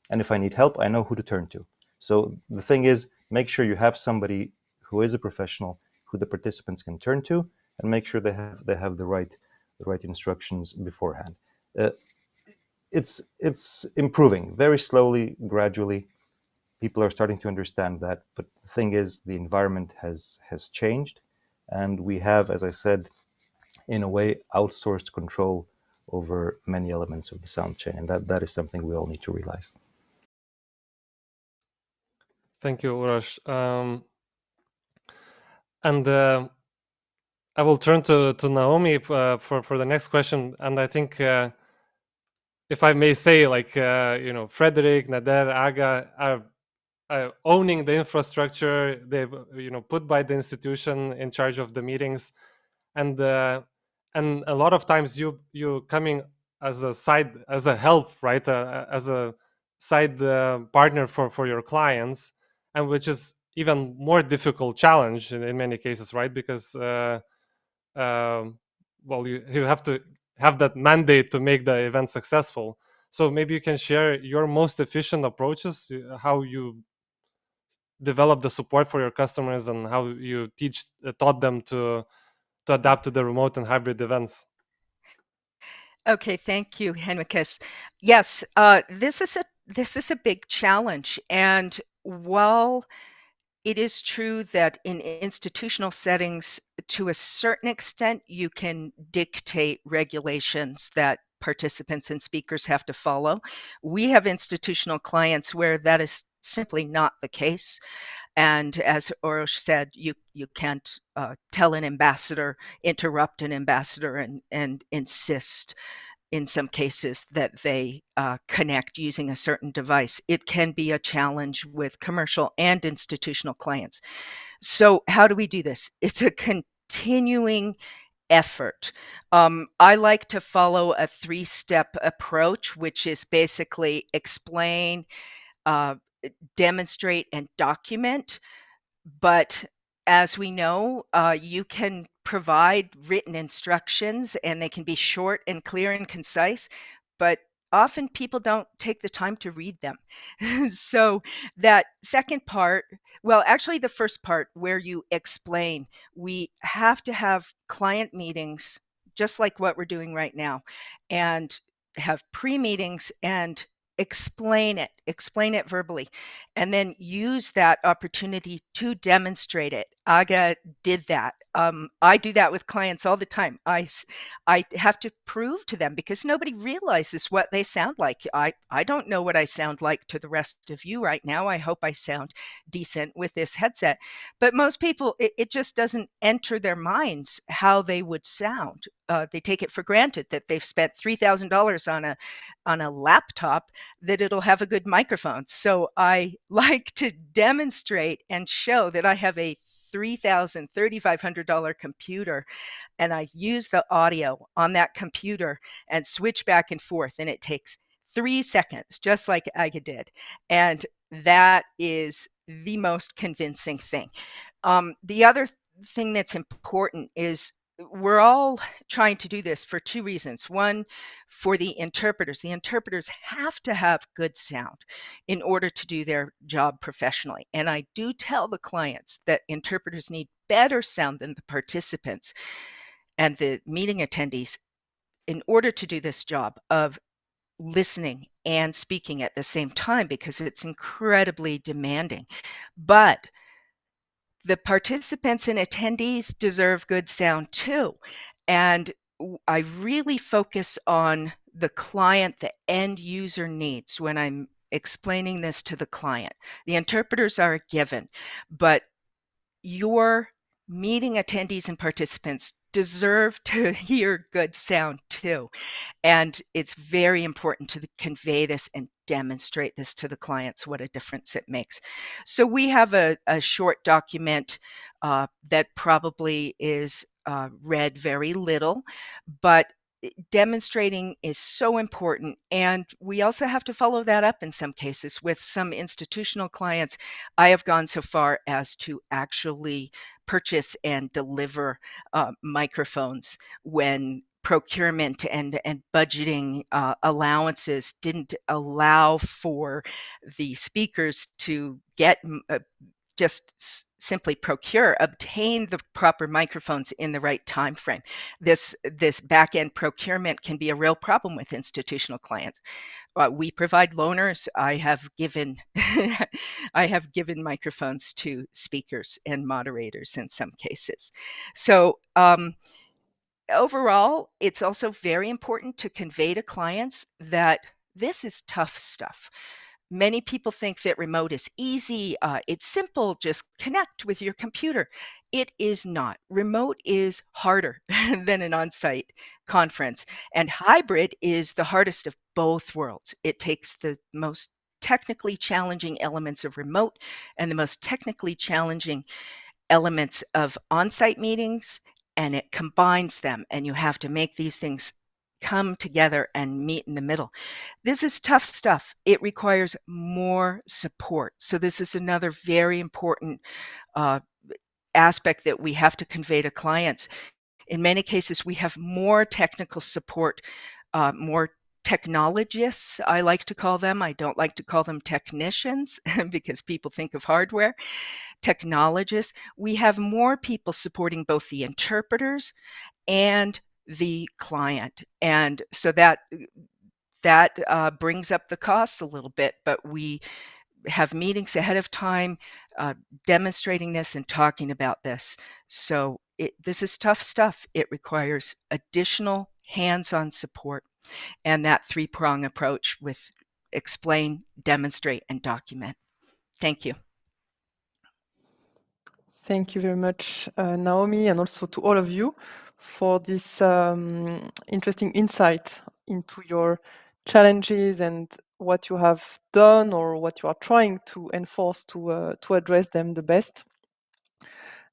And if I need help, I know who to turn to. So the thing is, make sure you have somebody who is a professional who the participants can turn to, and make sure they have the right instructions beforehand. It's improving very slowly, gradually. People are starting to understand that, but the thing is, the environment has changed, and we have, as I said, in a way, outsourced control over many elements of the sound chain, and that is something we all need to realize. Thank you, Uroš. And I will turn to Naomi for the next question, and I think. If I may say, like, Frederick, Nader, Aga are owning the infrastructure. They've, put by the institution in charge of the meetings, and a lot of times you coming as a help, right? As a side partner for your clients, and which is even more difficult challenge in many cases, right? Because you have to have that mandate to make the event successful. So maybe you can share your most efficient approaches, how you develop the support for your customers, and how you taught them to adapt to the remote and hybrid events. Okay, thank you, Henrikas. Yes, this is a big challenge, and while it is true that in institutional settings, to a certain extent, you can dictate regulations that participants and speakers have to follow. We have institutional clients where that is simply not the case. And as Uroš said, you can't tell an ambassador, interrupt an ambassador and insist in some cases that they connect using a certain device. It can be a challenge with commercial and institutional clients. So how do we do this? It's a continuing effort. I like to follow a 3-step approach, which is basically explain, demonstrate, and document. But as we know, you can provide written instructions and they can be short and clear and concise, but often people don't take the time to read them. So that second part, well, actually the first part where you explain, we have to have client meetings just like what we're doing right now, and have pre-meetings and explain it verbally, and then use that opportunity to demonstrate it. Aga did that. I do that with clients all the time. I have to prove to them, because nobody realizes what they sound like. I don't know what I sound like to the rest of you right now. I hope I sound decent with this headset. But most people, it just doesn't enter their minds how they would sound. They take it for granted that they've spent $3,000 on a laptop, that it'll have a good microphone. So I like to demonstrate and show that I have a $3,000, $3,500 computer, and I use the audio on that computer and switch back and forth, and it takes 3 seconds, just like Aga did. And that is the most convincing thing. The other thing that's important is we're all trying to do this for two reasons. One, for the interpreters. The interpreters have to have good sound in order to do their job professionally. And I do tell the clients that interpreters need better sound than the participants and the meeting attendees in order to do this job of listening and speaking at the same time, because it's incredibly demanding. But the participants and attendees deserve good sound too. And I really focus on the client, the end user needs when I'm explaining this to the client. The interpreters are a given, but your meeting attendees and participants deserve to hear good sound too. And it's very important to convey this and demonstrate this to the clients, what a difference it makes. So we have a short document that probably is read very little, but demonstrating is so important. And we also have to follow that up in some cases. With some institutional clients, I have gone so far as to actually purchase and deliver microphones when procurement and budgeting allowances didn't allow for the speakers to get just simply obtain the proper microphones in the right time frame. This back-end procurement can be a real problem with institutional clients. We provide loaners. I have given I have given microphones to speakers and moderators in some cases. So overall, it's also very important to convey to clients that this is tough stuff. Many people think that remote is easy. It's simple, just connect with your computer. It is not. Remote is harder than an on-site conference, and hybrid is the hardest of both worlds. It takes the most technically challenging elements of remote and the most technically challenging elements of on-site meetings, and it combines them, and you have to make these things come together and meet in the middle. This is tough stuff. It requires more support. So this is another very important aspect that we have to convey to clients. In many cases, we have more technical support, more technologists, I like to call them. I don't like to call them technicians because people think of hardware. Technologists. We have more people supporting both the interpreters and the client. And so that brings up the costs a little bit, but we have meetings ahead of time demonstrating this and talking about this. So this is tough stuff. It requires additional hands-on support and that three-prong approach with explain, demonstrate, and document. Thank you. Thank you very much, Naomi, and also to all of you for this interesting insight into your challenges and what you have done or what you are trying to enforce to address them the best.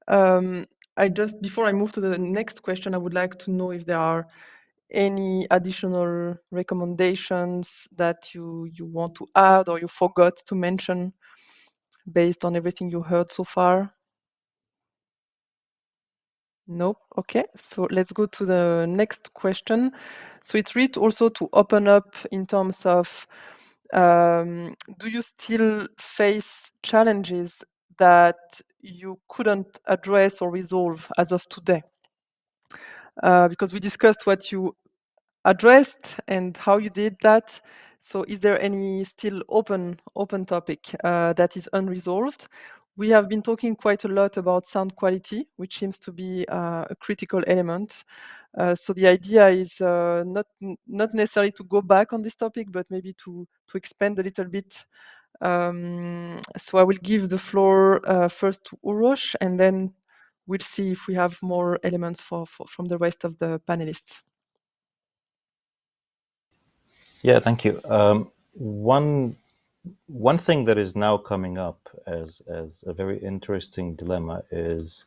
Before I move to the next question, I would like to know if there are any additional recommendations that you want to add or you forgot to mention based on everything you heard so far. Nope. Okay, so let's go to the next question. So it's really also to open up in terms of do you still face challenges that you couldn't address or resolve as of today? Because we discussed what you addressed and how you did that. So is there any still open topic that is unresolved, We have been talking quite a lot about sound quality, which seems to be a critical element. So the idea is not necessarily to go back on this topic, but maybe to expand a little bit. So I will give the floor first to Uroš, and then we'll see if we have more elements from the rest of the panelists. Yeah, thank you. One thing that is now coming up as a very interesting dilemma is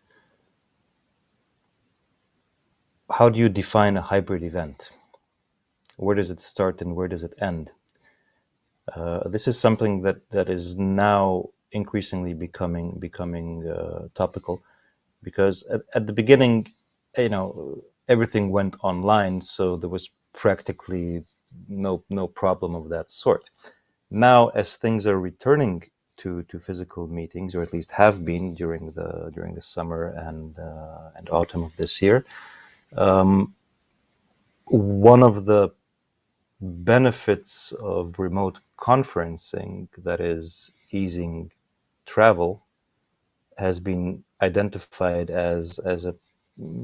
how do you define a hybrid event? Where does it start and where does it end? This is something that is now increasingly becoming topical, because at the beginning, everything went online, so there was practically no problem of that sort. Now, as things are returning to physical meetings, or at least have been during the summer and autumn of this year, one of the benefits of remote conferencing, that is easing travel, has been identified as a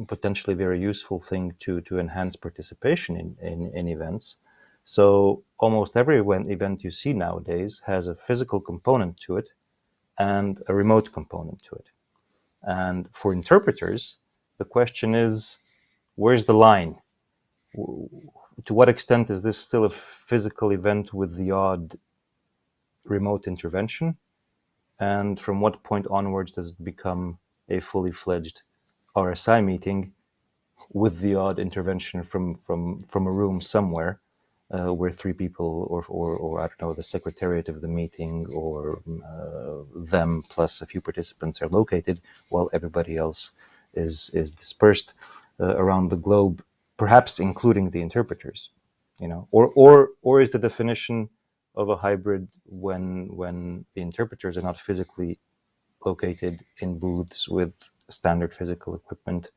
potentially very useful thing to enhance participation in events. So almost every event you see nowadays has a physical component to it and a remote component to it. And for interpreters, the question is, where's the line? To what extent is this still a physical event with the odd remote intervention? And from what point onwards does it become a fully fledged RSI meeting with the odd intervention from a room somewhere where three people or I don't know, the secretariat of the meeting or them plus a few participants are located, while everybody else is dispersed around the globe, perhaps including the interpreters, or is the definition of a hybrid when the interpreters are not physically located in booths with standard physical equipment?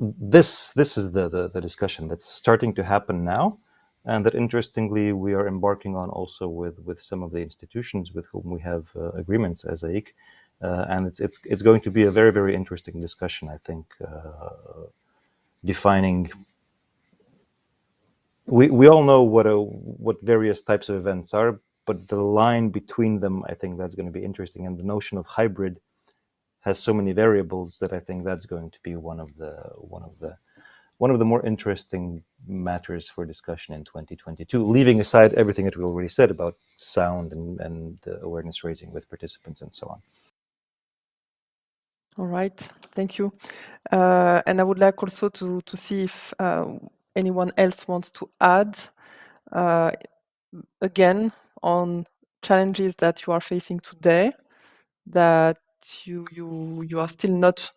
This is the discussion that's starting to happen now, and that interestingly we are embarking on also with some of the institutions with whom we have agreements as AIC, and it's going to be a very, very interesting discussion, I think, defining. We all know what various types of events are, but the line between them, I think that's going to be interesting, and the notion of hybrid has so many variables that I think that's going to be one of the more interesting matters for discussion in 2022, leaving aside everything that we already said about sound and awareness raising with participants and so on. All right, thank you. And I would like also to see if anyone else wants to add again on challenges that you are facing today that you are still not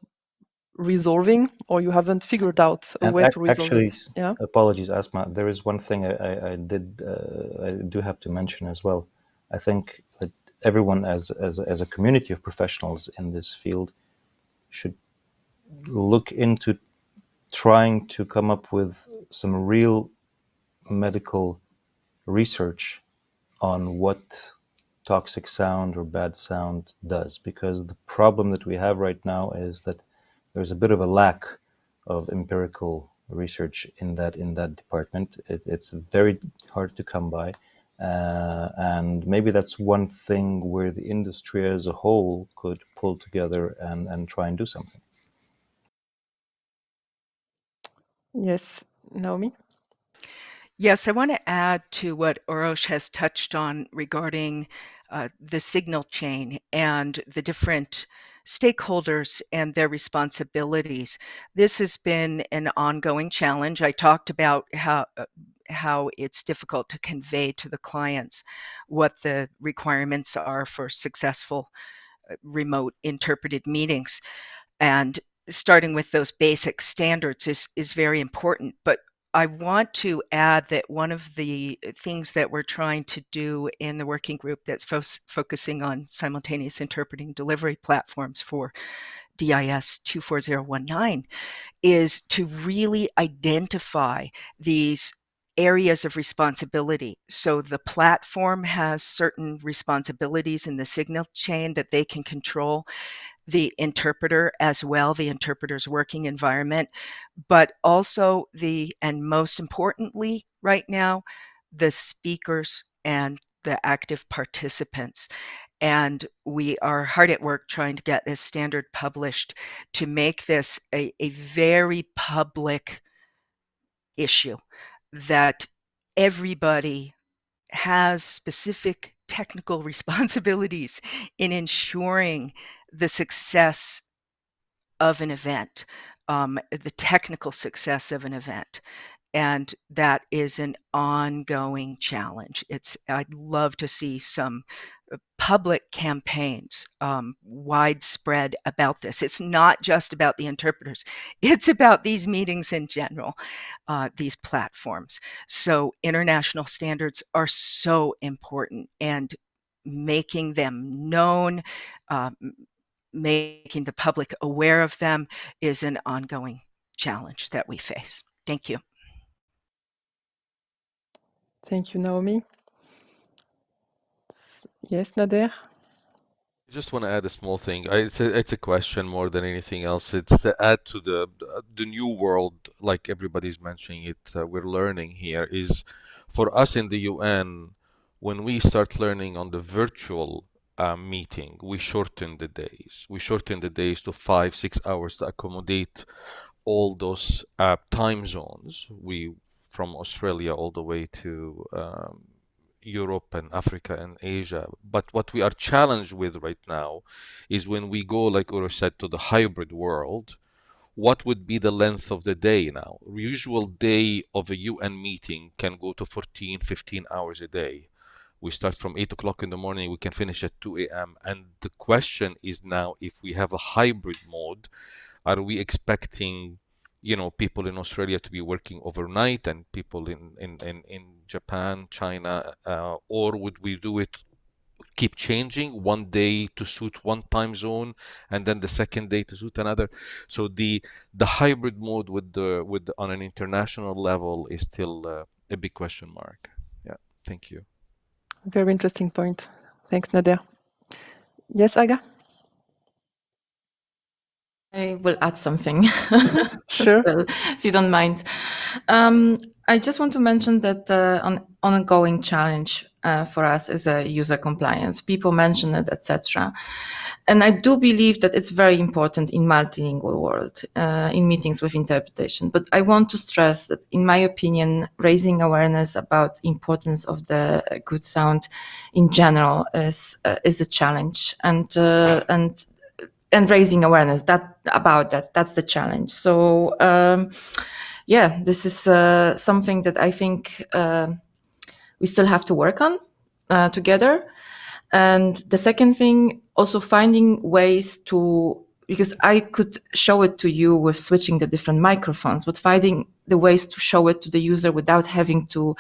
resolving, or you haven't figured out a way to resolve actually, it. Yeah. Apologies, Asma. There is one thing I do have to mention as well. I think that everyone, as a community of professionals in this field, should look into trying to come up with some real medical research on what toxic sound or bad sound does, because the problem that we have right now is that there's a bit of a lack of empirical research in that department. It's very hard to come by, and maybe that's one thing where the industry as a whole could pull together and try and do something. Yes, Naomi? Yes, I want to add to what Uroš has touched on regarding the signal chain and the different stakeholders and their responsibilities. This has been an ongoing challenge. I talked about how it's difficult to convey to the clients what the requirements are for successful remote interpreted meetings. And starting with those basic standards is very important. But I want to add that one of the things that we're trying to do in the working group that's focusing on simultaneous interpreting delivery platforms for DIS 24019 is to really identify these areas of responsibility. So the platform has certain responsibilities in the signal chain that they can control, the interpreter as well, the interpreter's working environment, but also and most importantly right now, the speakers and the active participants. And we are hard at work trying to get this standard published to make this a very public issue, that everybody has specific technical responsibilities in ensuring the success of an event, the technical success of an event. And that is an ongoing challenge. I'd love to see some public campaigns widespread about this. It's not just about the interpreters, it's about these meetings in general, these platforms. So international standards are so important, and making them known, making the public aware of them is an ongoing challenge that we face. Thank you. Thank you, Naomi. Yes, Nader? I just want to add a small thing. It's a question more than anything else. It's to add to the new world, like everybody's mentioning it. We're learning here is for us in the UN, when we start learning on the virtual meeting, we shorten the days. We shorten the days to 5-6 hours to accommodate all those time zones. We from Australia all the way to Europe and Africa and Asia. But what we are challenged with right now is when we go, like Uroš said, to the hybrid world, what would be the length of the day now? Usual day of a UN meeting can go to 14, 15 hours a day. We start from 8 o'clock in the morning, we can finish at 2 a.m. And the question is now, if we have a hybrid mode, are we expecting people in Australia to be working overnight and people in Japan, China, or would we do it, keep changing one day to suit one time zone and then the second day to suit another? So the hybrid mode with on an international level is still a big question mark. Yeah, thank you. Very interesting point. Thanks, Nader. Yes, Aga? I will add something. Sure. Well, if you don't mind. I just want to mention that an ongoing challenge for us is user compliance. People mention it, etc. And I do believe that it's very important in multilingual world, in meetings with interpretation. But I want to stress that, in my opinion, raising awareness about importance of the good sound in general is a challenge, and raising awareness that's the challenge. So this is something that I think we still have to work on together. And the second thing, also finding ways to, because I could show it to you with switching the different microphones, but finding the ways to show it to the user without having to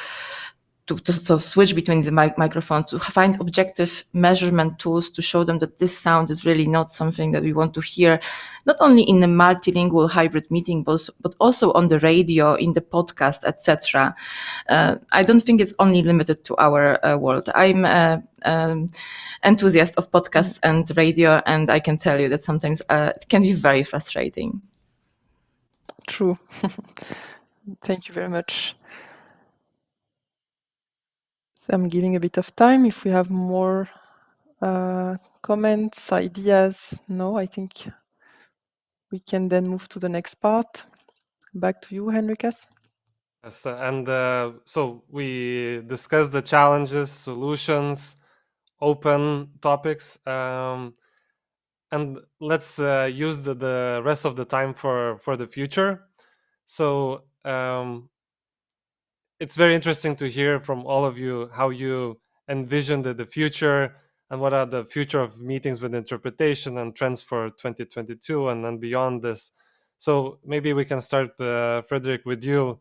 sort of switch between the microphones, to find objective measurement tools to show them that this sound is really not something that we want to hear, not only in a multilingual hybrid meeting, but also on the radio, in the podcast, etc. I don't think it's only limited to our world. I'm an enthusiast of podcasts and radio, and I can tell you that sometimes it can be very frustrating. True. Thank you very much. So I'm giving a bit of time if we have more comments, ideas. No, I think we can then move to the next part. Back to you, Henrikas. Yes, and so we discussed the challenges, solutions, open topics, and let's use the rest of the time for the future. So it's very interesting to hear from all of you how you envision the future and what are the future of meetings with interpretation and trends for 2022 and then beyond this. So maybe we can start, Frederick, with you.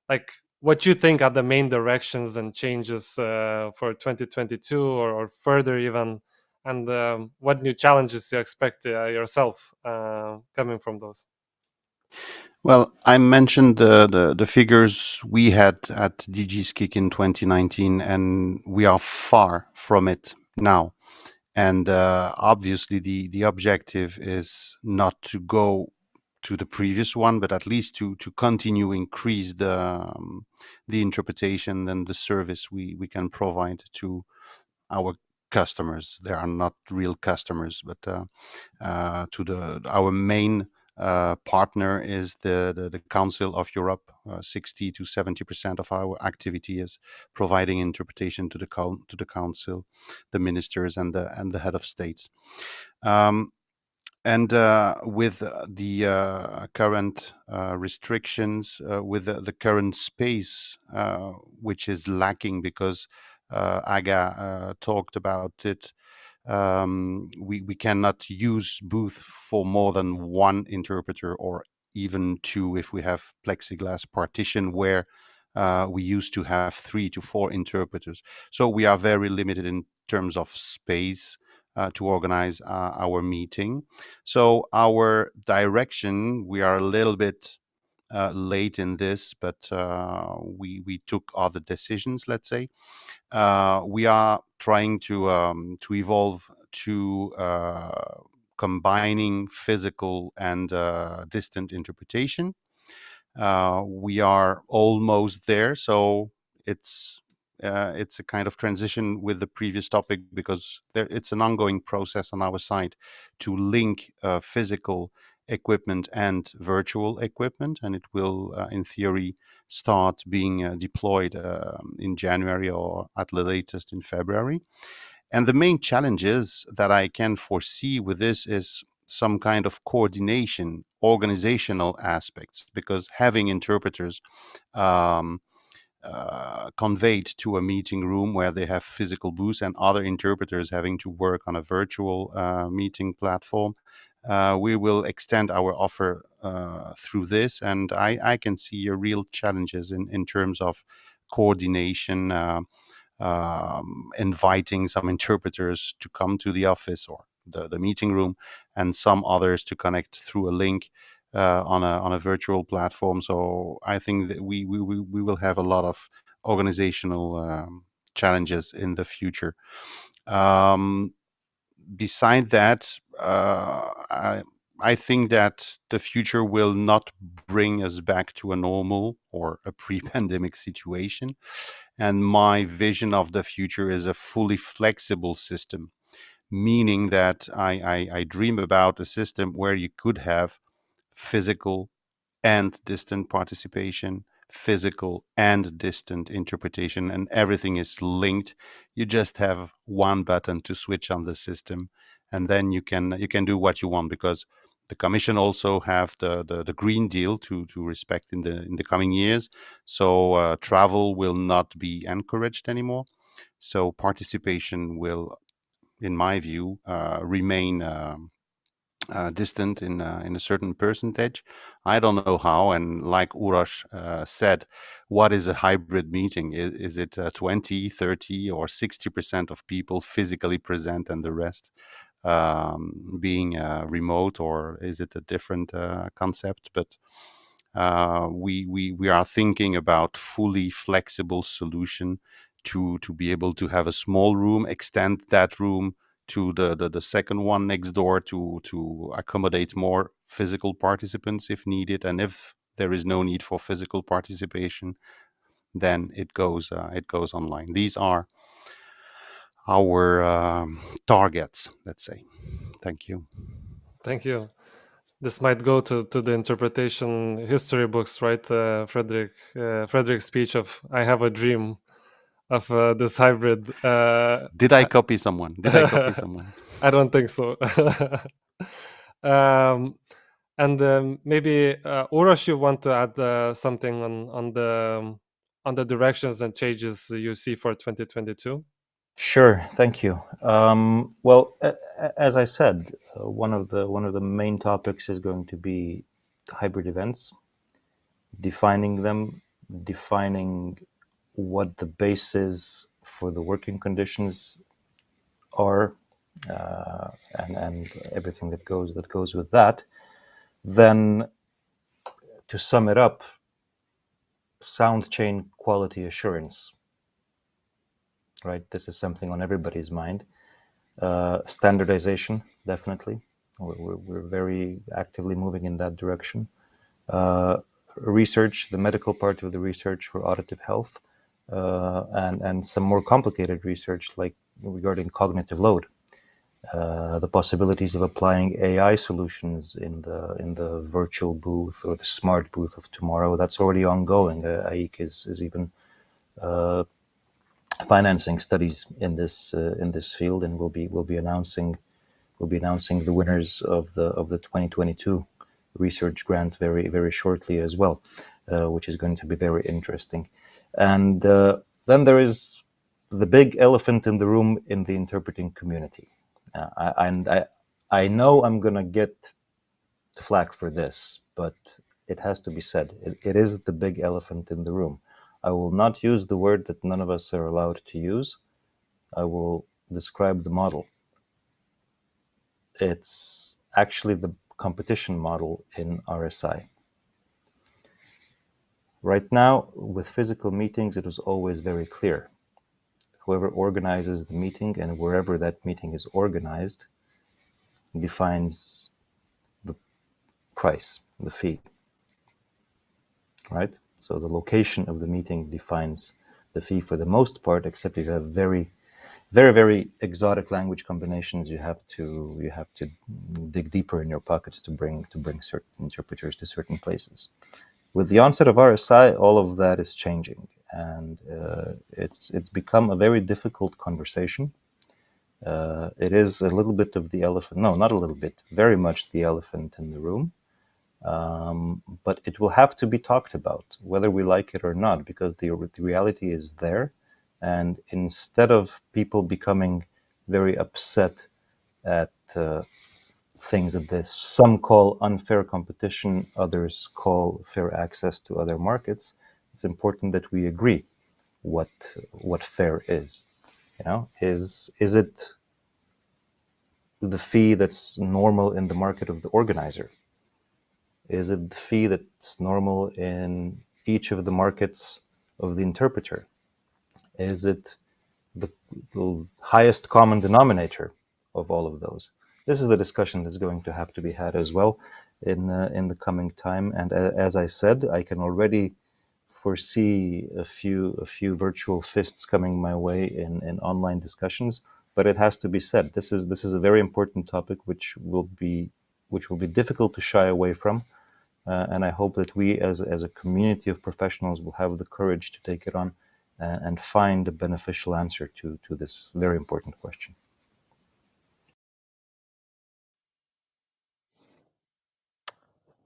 Like, what you think are the main directions and changes for 2022 or further even, and what new challenges you expect yourself coming from those? Well, I mentioned the figures we had at DGSKIK in 2019, and we are far from it now. And obviously, the objective is not to go to the previous one, but at least to continue increase the interpretation and the service we can provide to our customers. They are not real customers, but to our main partner is the Council of Europe. 60 to 70% of our activity is providing interpretation to the Council, the ministers, and the head of states. And with the current restrictions, with the current space, which is lacking because Aga talked about it, we cannot use booth for more than one interpreter or even two if we have plexiglass partition where we used to have 3 to 4 interpreters. So we are very limited in terms of space to organize our meeting. So our direction, we are a little bit late in this, but we took other decisions, let's say. We are trying to evolve to combining physical and distant interpretation. We are almost there, so it's a kind of transition with the previous topic because it's an ongoing process on our side to link physical equipment and virtual equipment, and it will, in theory, start being deployed in January or at the latest in February. And the main challenges that I can foresee with this is some kind of coordination, organizational aspects, because having interpreters conveyed to a meeting room where they have physical booths and other interpreters having to work on a virtual meeting platform, we will extend our offer through this. And I can see real challenges in terms of coordination, inviting some interpreters to come to the office or the meeting room, and some others to connect through a link on a virtual platform. So I think that we will have a lot of organizational challenges in the future. Beside that, I think that the future will not bring us back to a normal or a pre-pandemic situation. And my vision of the future is a fully flexible system, meaning that I dream about a system where you could have physical and distant participation, physical and distant interpretation, and everything is linked. You just have one button to switch on the system, and then you can do what you want, because the Commission also have the Green Deal to respect in the coming years. So travel will not be encouraged anymore. So participation will, in my view, remain distant in a certain percentage. I don't know how, and like Uroš said, what is a hybrid meeting? Is it 20, 30, or 60% of people physically present and the rest being remote, or is it a different concept? But we are thinking about fully flexible solution to be able to have a small room, extend that room to the second one next door to accommodate more physical participants if needed, and if there is no need for physical participation, then it goes online. These are our targets, let's say. Thank you. Thank you. This might go to the interpretation history books, right? Frederick's speech of "I have a dream" of this hybrid. Did I copy someone? I don't think so. And maybe Uroš, you want to add something on the directions and changes you see for 2022? Sure, thank you. Well, as I said, one of the main topics is going to be hybrid events, defining them, defining what the basis for the working conditions are, and everything that goes with that. Then To sum it up, sound chain quality assurance, right? This is something on everybody's mind. Standardization, definitely. We're very actively moving in that direction. Research, the medical part of the research for auditive health, and some more complicated research like regarding cognitive load. The possibilities of applying AI solutions in the virtual booth or the smart booth of tomorrow, that's already ongoing. AIC is even financing studies in this field, and we'll be announcing the winners of the 2022 research grant very shortly as well, which is going to be very interesting. And then there is the big elephant in the room in the interpreting community. I know I'm gonna get flack for this, but it has to be said. It is the big elephant in the room. I will not use the word that none of us are allowed to use. I will describe the model. It's actually the competition model in RSI. Right now, with physical meetings, it was always very clear. Whoever organizes the meeting and wherever that meeting is organized defines the price, the fee, right? So the location of the meeting defines the fee for the most part, except if you have very exotic language combinations. You have to dig deeper in your pockets to bring certain interpreters to certain places. With the onset of RSI, all of that is changing, and it's become a very difficult conversation. It is a little bit of the elephant. No, not a little bit. Very much the elephant in the room. But it will have to be talked about, whether we like it or not, because the reality is there. And instead of people becoming very upset at things that some call unfair competition, others call fair access to other markets, it's important that we agree what fair is. You know, is it the fee that's normal in the market of the organizer? Is it the fee that's normal in each of the markets of the interpreter? Is it the highest common denominator of all of those? This is the discussion that's going to have to be had as well in the coming time. And as I said, I can already foresee a few virtual fists coming my way in online discussions. But it has to be said, this is a very important topic which will be difficult to shy away from. And I hope that we, as a community of professionals, will have the courage to take it on and find a beneficial answer to this very important question.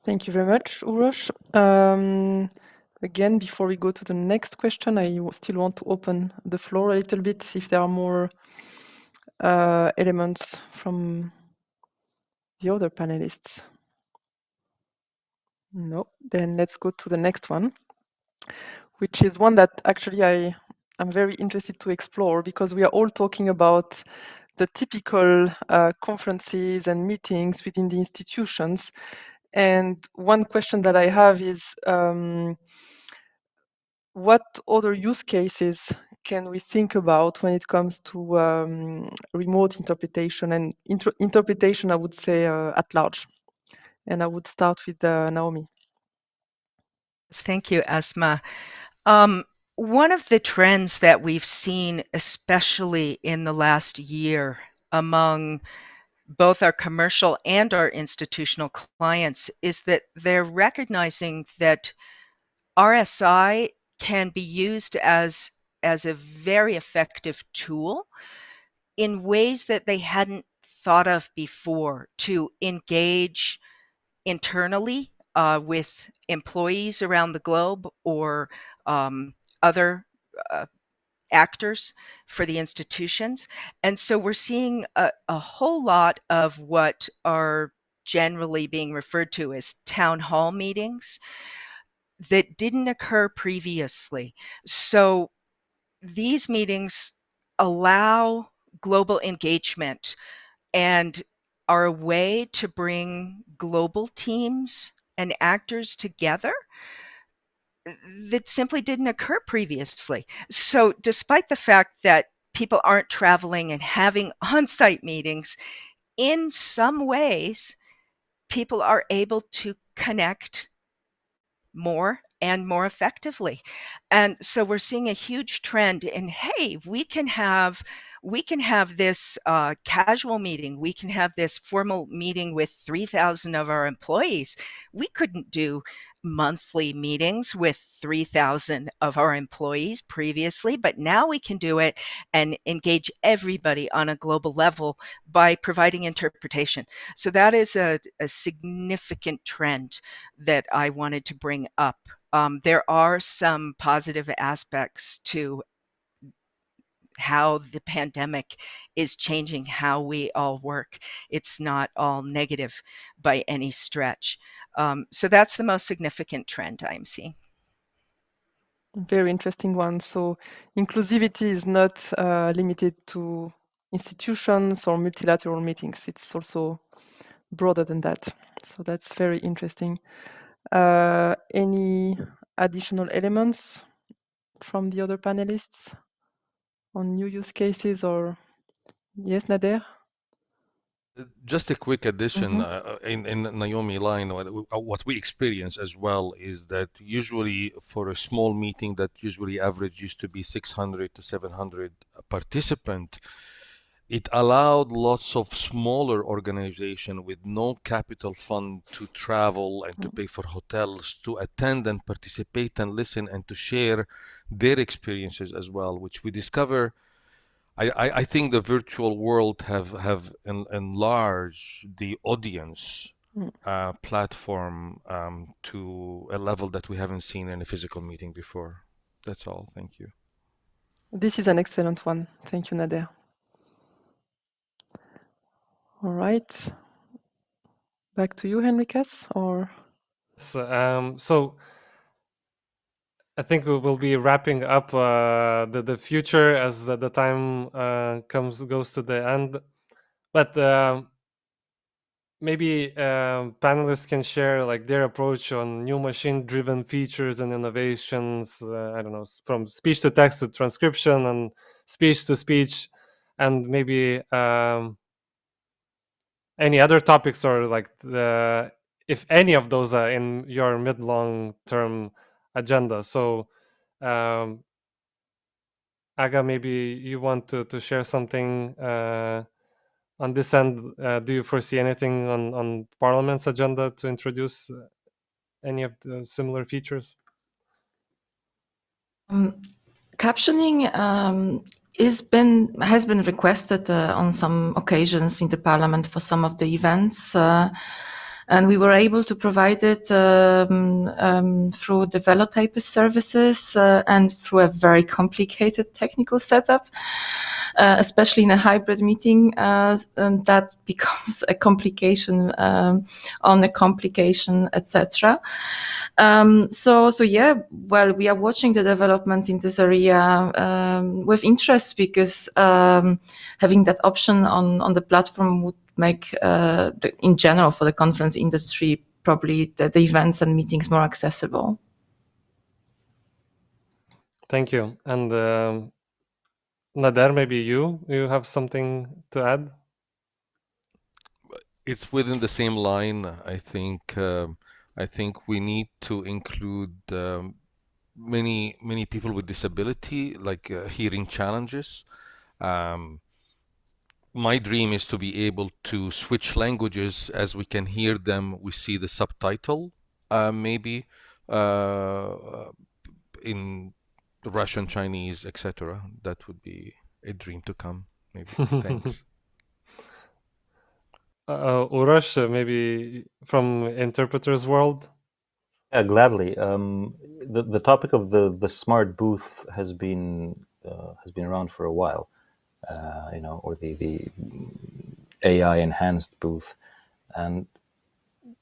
Thank you very much, Uroš. Again, before we go to the next question, I still want to open the floor a little bit, if there are more elements from the other panelists. No, then let's go to the next one, which is one that actually I'm very interested to explore, because we are all talking about the typical conferences and meetings within the institutions. And one question that I have is, what other use cases can we think about when it comes to remote interpretation and interpretation, I would say, at large? And I would start with Naomi. Thank you, Asma. One of the trends that we've seen, especially in the last year among both our commercial and our institutional clients, is that they're recognizing that RSI can be used as a very effective tool in ways that they hadn't thought of before to engage internally with employees around the globe or other actors for the institutions. And so we're seeing a whole lot of what are generally being referred to as town hall meetings that didn't occur previously. So these meetings allow global engagement and are a way to bring global teams and actors together that simply didn't occur previously. So despite the fact that people aren't traveling and having on-site meetings, in some ways, people are able to connect more and more effectively. And so we're seeing a huge trend in, hey, we can have this casual meeting. We can have this formal meeting with 3,000 of our employees. We couldn't do monthly meetings with 3,000 of our employees previously, but now we can do it and engage everybody on a global level by providing interpretation. So that is a significant trend that I wanted to bring up. There are some positive aspects to how the pandemic is changing how we all work. It's not all negative by any stretch. So that's the most significant trend I'm seeing. Very interesting one. So inclusivity is not limited to institutions or multilateral meetings. It's also broader than that. So that's very interesting. Any additional elements from the other panelists on new use cases or yes, Nader? Just a quick addition in Naomi line. What we experience as well is that usually for a small meeting that usually average used to be 600 to 700 participant, it allowed lots of smaller organization with no capital fund to travel and to pay for hotels to attend and participate and listen and to share their experiences as well, which we discover. I think the virtual world have enlarged the audience platform to a level that we haven't seen in a physical meeting before. That's all. Thank you. This is an excellent one. Thank you, Nader. All right. Back to you, Henricus, or? So I think we will be wrapping up the future as the time goes to the end. But maybe panelists can share like their approach on new machine-driven features and innovations. I don't know, from speech to text to transcription and speech to speech, and maybe any other topics or like if any of those are in your mid-long term agenda. So Aga, maybe you want to share something on this end. Do you foresee anything on Parliament's agenda to introduce any of the similar features? Captioning has been requested on some occasions in the Parliament for some of the events. And we were able to provide it through the Velotype services and through a very complicated technical setup, especially in a hybrid meeting, and that becomes a complication on a complication, etc. So yeah, well, we are watching the development in this area with interest because having that option on the platform would make, in general, for the conference industry, probably the events and meetings more accessible. Thank you. And Nader, maybe you have something to add? It's within the same line. I think we need to include many people with disability, like hearing challenges. My dream is to be able to switch languages as we can hear them. We see the subtitle, maybe in Russian, Chinese, etc. That would be a dream to come. Maybe. Thanks. Uroš, maybe from interpreters world. Yeah, gladly. The topic of the smart booth has been around for a while, or the AI enhanced booth, and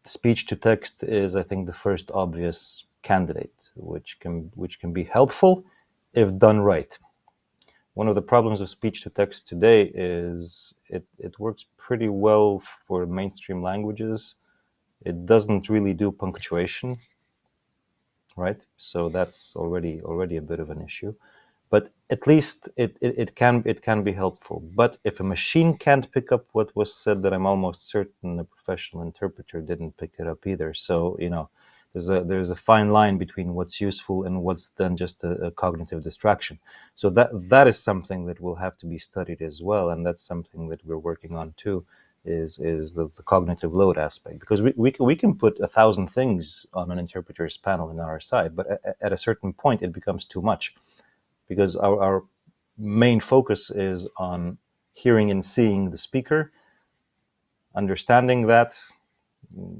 speech to text is, I think, the first obvious candidate, which can be helpful if done right. One of the problems of speech to text today is it works pretty well for mainstream languages. It doesn't really do punctuation, right? So that's already a bit of an issue. But at least it can be helpful. But if a machine can't pick up what was said, then I'm almost certain a professional interpreter didn't pick it up either. So, you know, there's a fine line between what's useful and what's then just a cognitive distraction. So that is something that will have to be studied as well, and that's something that we're working on too. Is the cognitive load aspect, because we can put 1,000 things on an interpreter's panel on our side, but at a certain point it becomes too much, because our main focus is on hearing and seeing the speaker, understanding that,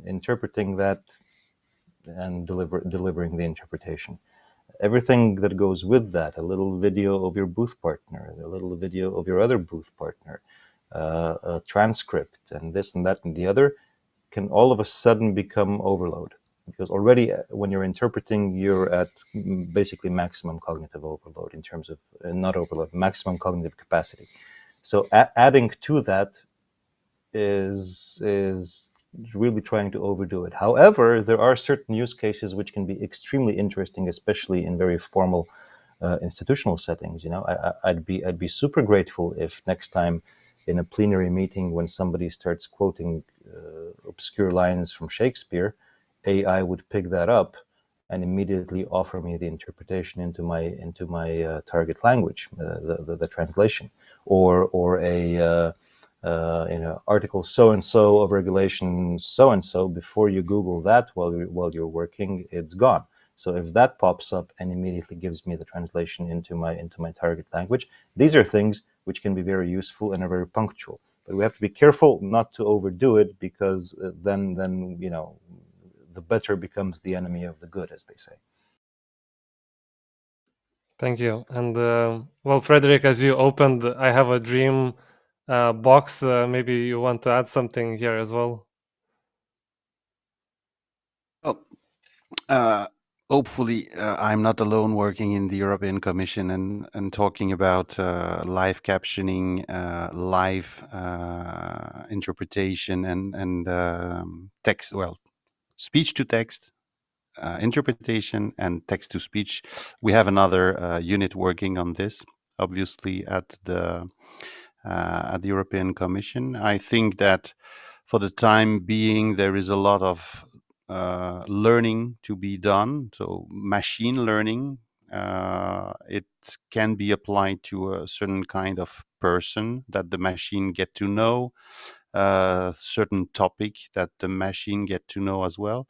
interpreting that, and delivering the interpretation. Everything that goes with that, a little video of your booth partner, a little video of your other booth partner, a transcript, and this and that and the other, can all of a sudden become overload. Because already when you're interpreting, you're at basically maximum cognitive overload in terms of, not overload, maximum cognitive capacity. So adding to that is really trying to overdo it. However, there are certain use cases which can be extremely interesting, especially in very formal institutional settings. You know, I'd be super grateful if next time in a plenary meeting, when somebody starts quoting obscure lines from Shakespeare, AI would pick that up and immediately offer me the interpretation into my target language, the translation, or a you know, article so and so of regulation so and so. Before you Google that while you're working, it's gone. So if that pops up and immediately gives me the translation into my target language, these are things which can be very useful and are very punctual. But we have to be careful not to overdo it, because then you know, the better becomes the enemy of the good, as they say. Thank you. And well, Frederick, as you opened, I have a dream box. Maybe you want to add something here as well. Well, hopefully I'm not alone working in the European Commission and talking about live captioning, live interpretation, and text, well, speech to text, interpretation, and text to speech. We have another unit working on this, obviously, at the European Commission. I think that for the time being, there is a lot of learning to be done. So machine learning, it can be applied to a certain kind of person that the machine get to know, certain topic that the machine get to know as well.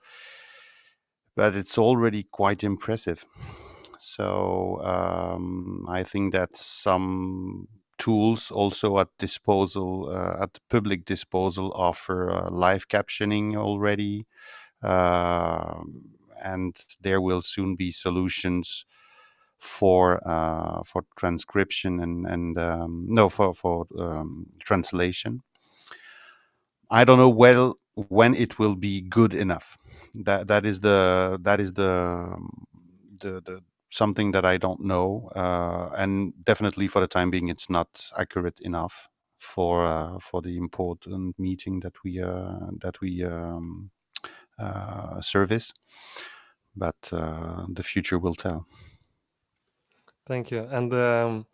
But it's already quite impressive. So I think that some tools also at disposal, at public disposal, offer live captioning already, and there will soon be solutions for transcription and for translation. I don't know when it will be good enough. That is the something that I don't know, and definitely for the time being, it's not accurate enough for the important meeting that we service. But the future will tell. Thank you. And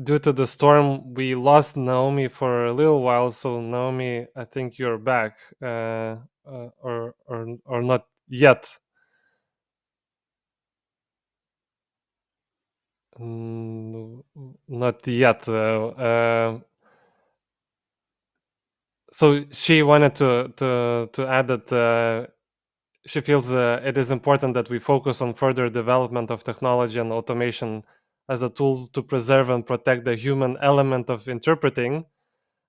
due to the storm, we lost Naomi for a little while. So Naomi, I think you're back, or not yet. Not yet. So she wanted to add that she feels it is important that we focus on further development of technology and automation as a tool to preserve and protect the human element of interpreting,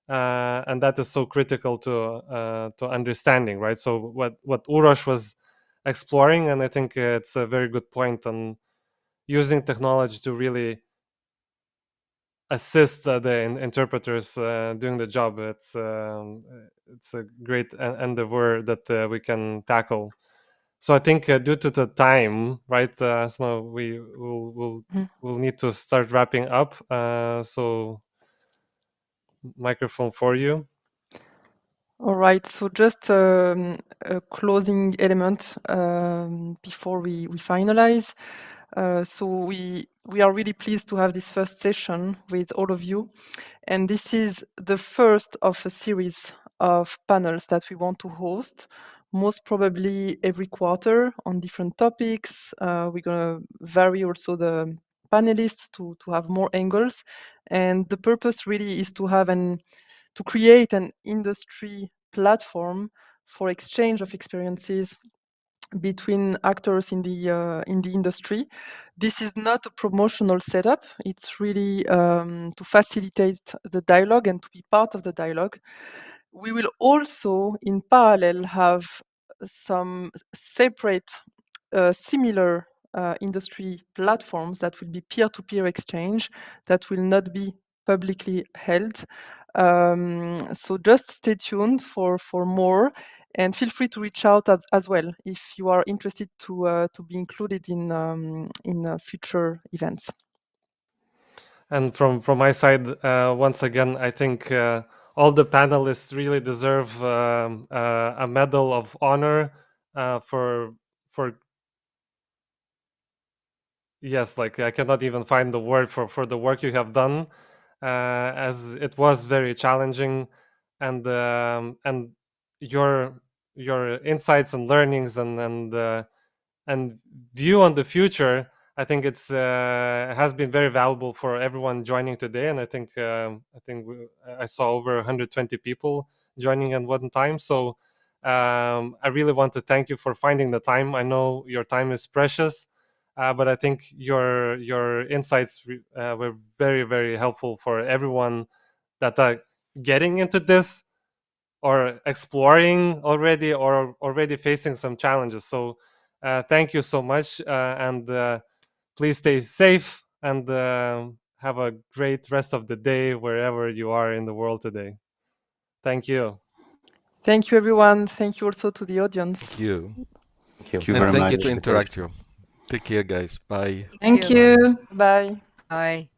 and that is so critical to understanding, right? So what Uroš was exploring, and I think it's a very good point on using technology to really assist the interpreters doing the job. It's a great endeavor that we can tackle. So I think due to the time, right, Asma, we will need to start wrapping up. So microphone for you. All right, so just a closing element before we finalize. So we are really pleased to have this first session with all of you. And this is the first of a series of panels that we want to host, most probably every quarter on different topics. We're going to vary also the panelists to have more angles. And the purpose really is to have to create an industry platform for exchange of experiences between actors in the industry. This is not a promotional setup. It's really to facilitate the dialogue and to be part of the dialogue. We will also, in parallel, have some separate, similar industry platforms that will be peer-to-peer exchange that will not be publicly held. So just stay tuned for more, and feel free to reach out as well if you are interested to be included in future events. And from my side, once again, I think all the panelists really deserve a medal of honor for yes, like I cannot even find the word for the work you have done, as it was very challenging, and your insights and learnings and view on the future. I think it's has been very valuable for everyone joining today, and I think I saw over 120 people joining at one time. So I really want to thank you for finding the time. I know your time is precious, but I think your insights were very, very helpful for everyone that are getting into this or exploring already or already facing some challenges. So thank you so much, and please stay safe and have a great rest of the day wherever you are in the world today. Thank you. Thank you, everyone. Thank you also to the audience. Thank you. Thank you And very thank much. you to Interactio. Take care, guys. Bye. Thank you. Bye. Bye.